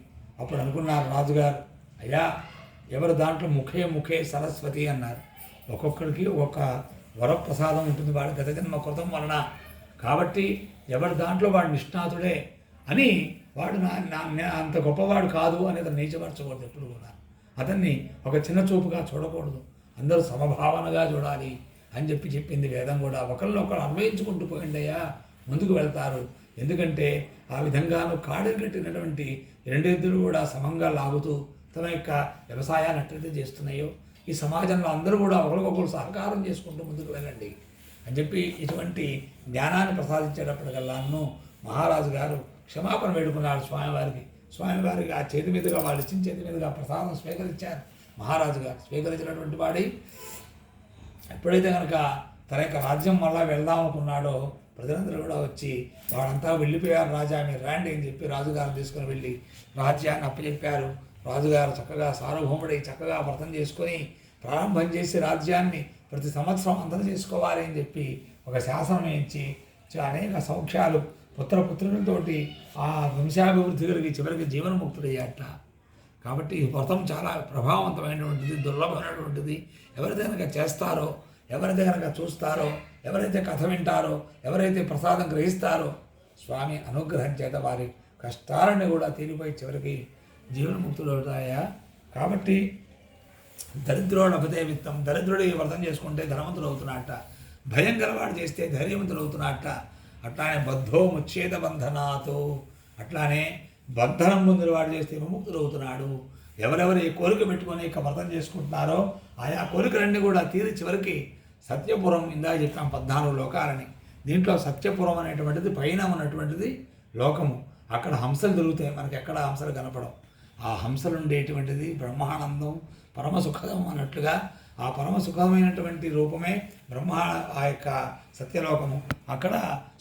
అప్పుడు అనుకున్నారు రాజుగారు, అయ్యా ఎవరు దాంట్లో ముఖే సరస్వతి అన్నారు. ఒక్కొక్కరికి ఒక వరప్రసాదం ఉంటుంది వాడి గత జన్మ కృతం వలన. కాబట్టి ఎవరి దాంట్లో వాడు నిష్ణాతుడే అని వాడు అంత గొప్పవాడు కాదు అనేది నీచపరచకూడదు. ఎప్పుడు కూడా అతన్ని ఒక చిన్న చూపుగా చూడకూడదు, అందరూ సమభావనగా చూడాలి అని చెప్పింది వేదం కూడా. ఒకళ్ళు అన్వయించుకుంటూ పోయిండయ్యా ముందుకు వెళ్తారు. ఎందుకంటే ఆ విధంగాను కాడికి కట్టినటువంటి రెండెద్దులు కూడా సమంగా లాగుతూ తన యొక్క వ్యవసాయాన్ని ఎట్లయితే చేస్తున్నాయో ఈ సమాజంలో అందరూ కూడా ఒకరికొకరు సహకారం చేసుకుంటూ ముందుకు వెళ్ళండి అని చెప్పి ఇటువంటి జ్ఞానాన్ని ప్రసాదించేటప్పటికల్లాను మహారాజు గారు క్షమాపణ వేడుకున్నాడు స్వామివారికి. స్వామివారికి ఆ చేతి మీదుగా వాళ్ళు ఇచ్చిన చేతి మీదుగా ప్రసాదం స్వీకరించారు. మహారాజు గారు స్వీకరించినటువంటి వాడి ఎప్పుడైతే కనుక తన యొక్క రాజ్యం వల్ల వెళ్దాం అనుకున్నాడో ప్రజలందరూ కూడా వచ్చి వాళ్ళంతా వెళ్ళిపోయారు. రాజా మీరు రాండి అని చెప్పి రాజుగారు తీసుకుని వెళ్ళి రాజ్యాన్ని అప్పచెప్పారు. రాజుగారు చక్కగా సార్వభౌముడై చక్కగా వ్రతం చేసుకొని ప్రారంభం చేసి రాజ్యాన్ని ప్రతి సంవత్సరం అంతం చేసుకోవాలి అని చెప్పి ఒక శాసనం వేయించి అనేక సౌఖ్యాలు పుత్రులతోటి ఆ వంశాభివృద్ధి కలిగి చివరికి జీవనముక్తుడయ్యాట. కాబట్టి ఈ వ్రతం చాలా ప్రభావవంతమైనటువంటిది, దుర్లభమైనటువంటిది. ఎవరైతే కనుక చేస్తారో, ఎవరైతే కనుక చూస్తారో, ఎవరైతే కథ వింటారో, ఎవరైతే ప్రసాదం గ్రహిస్తారో స్వామి అనుగ్రహం చేత వారి కష్టాలన్నీ కూడా తీరిపోయి చివరికి జీవనముక్తులు అవుతాయా. కాబట్టి దరిద్రుడు అపదే విత్తం, దరిద్రుడు వ్రతం చేసుకుంటే ధనవంతుడు అవుతున్నట్ట, భయం గలవాడు చేస్తే ధైర్యవంతుడు అవుతున్నట్ట. అట్లానే బద్ధో ముచ్ఛేద బంధనాతో, అట్లానే బంధనం ముందు వాడు చేస్తే విముక్తుడు అవుతున్నాడు. ఎవరెవరు ఈ కోరిక పెట్టుకొని ఇక వ్రతం చేసుకుంటున్నారో ఆయా కోరికలన్నీ కూడా తీరి చివరికి సత్యపురం ఇందాక చెప్పాం 14 లోకాలని. దీంట్లో సత్యపురం అనేటువంటిది పైన ఉన్నటువంటిది లోకము. అక్కడ హంసలు దొరుకుతాయి, మనకి ఎక్కడ హంసలు కనపడం. ఆ హంసలు ఉండేటువంటిది బ్రహ్మానందం, పరమసుఖదం అన్నట్లుగా ఆ పరమసుఖమైనటువంటి రూపమే ఆ యొక్క సత్యలోకము. అక్కడ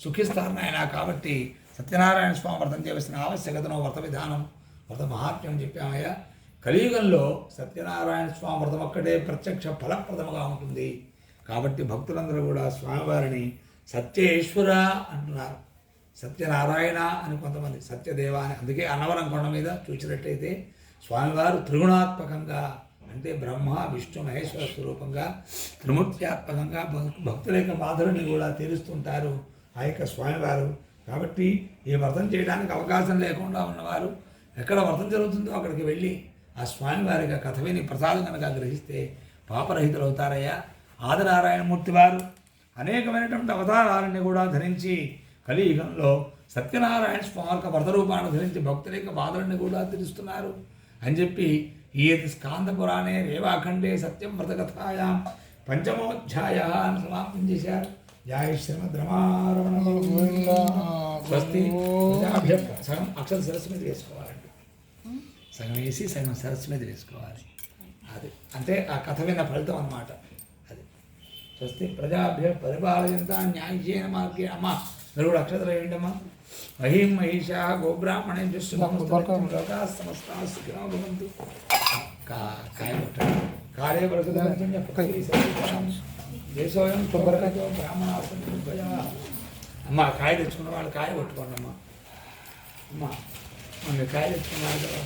సుఖిస్తారు ఆయన. కాబట్టి సత్యనారాయణ స్వామి వ్రతం చేయవలసిన ఆవశ్యకతను, వ్రత విధానం, వ్రత మహాత్మ్యం చెప్పామయ్యా. కలియుగంలో సత్యనారాయణ స్వామి వ్రతం ఒక్కటే ప్రత్యక్ష ఫలప్రదముగా ఉంటుంది. కాబట్టి భక్తులందరూ కూడా స్వామివారిని సత్యేశ్వర అంటున్నారు. సత్యనారాయణ అని కొంతమంది, సత్యదేవ అని. అందుకే అన్నవరం కొండ మీద చూసినట్టయితే స్వామివారు త్రిగుణాత్మకంగా, అంటే బ్రహ్మ విష్ణు మహేశ్వర స్వరూపంగా త్రిమూర్త్యాత్మకంగా భక్తుల యొక్క బాధలని కూడా తీరుస్తుంటారు ఆ యొక్క స్వామివారు. కాబట్టి ఈ వ్రతం చేయడానికి అవకాశం లేకుండా ఉన్నవారు ఎక్కడ వ్రతం జరుగుతుందో అక్కడికి వెళ్ళి ఆ స్వామివారి కథ విని ప్రసాదం కనుక గ్రహిస్తే పాపరహితులు అవుతారయ్యా. ఆదినారాయణమూర్తి వారు అనేకమైనటువంటి అవతారాలని కూడా ధరించి కలియుగంలో సత్యనారాయణ స్వామి వ్రత రూపాన్ని ధరించి భక్తుల యొక్క బాధలను కూడా తీరుస్తున్నారు అని చెప్పి ఈ స్కాంద పురాణే రేవాఖండే సత్యం వ్రతకథాయాం పంచమోధ్యాయ అని సమాప్తం చేశారు. జయ శ్రీమద్ రమారమణ స్వస్తి. సగం అక్షర సరస్సు మీద వేసుకోవాలండి, సగం వేసి సగం సరస్సు మీద వేసుకోవాలి. అది అంటే ఆ కథ విన్న ఫలితం అన్నమాట. అది స్వస్తి ప్రజాభ్య పరిపాలయంత న్యాయేన మార్గే. అమ్మ మీరు కూడా అక్షతలు వేయండి అమ్మా. మహీం మహిషా గోబ్రాహ్మణే లోకా సమస్తా సుఖినో భవంతు. కాయ కొట్టండి. కారే దేశోయం కొబ్బరికాయతో బ్రాహ్మణాసం. అమ్మ కాయ తెచ్చుకున్న వాళ్ళు కాయ కొట్టుకోండి అమ్మా. అమ్మ మీరు కాయ తెచ్చుకున్నారు కదా.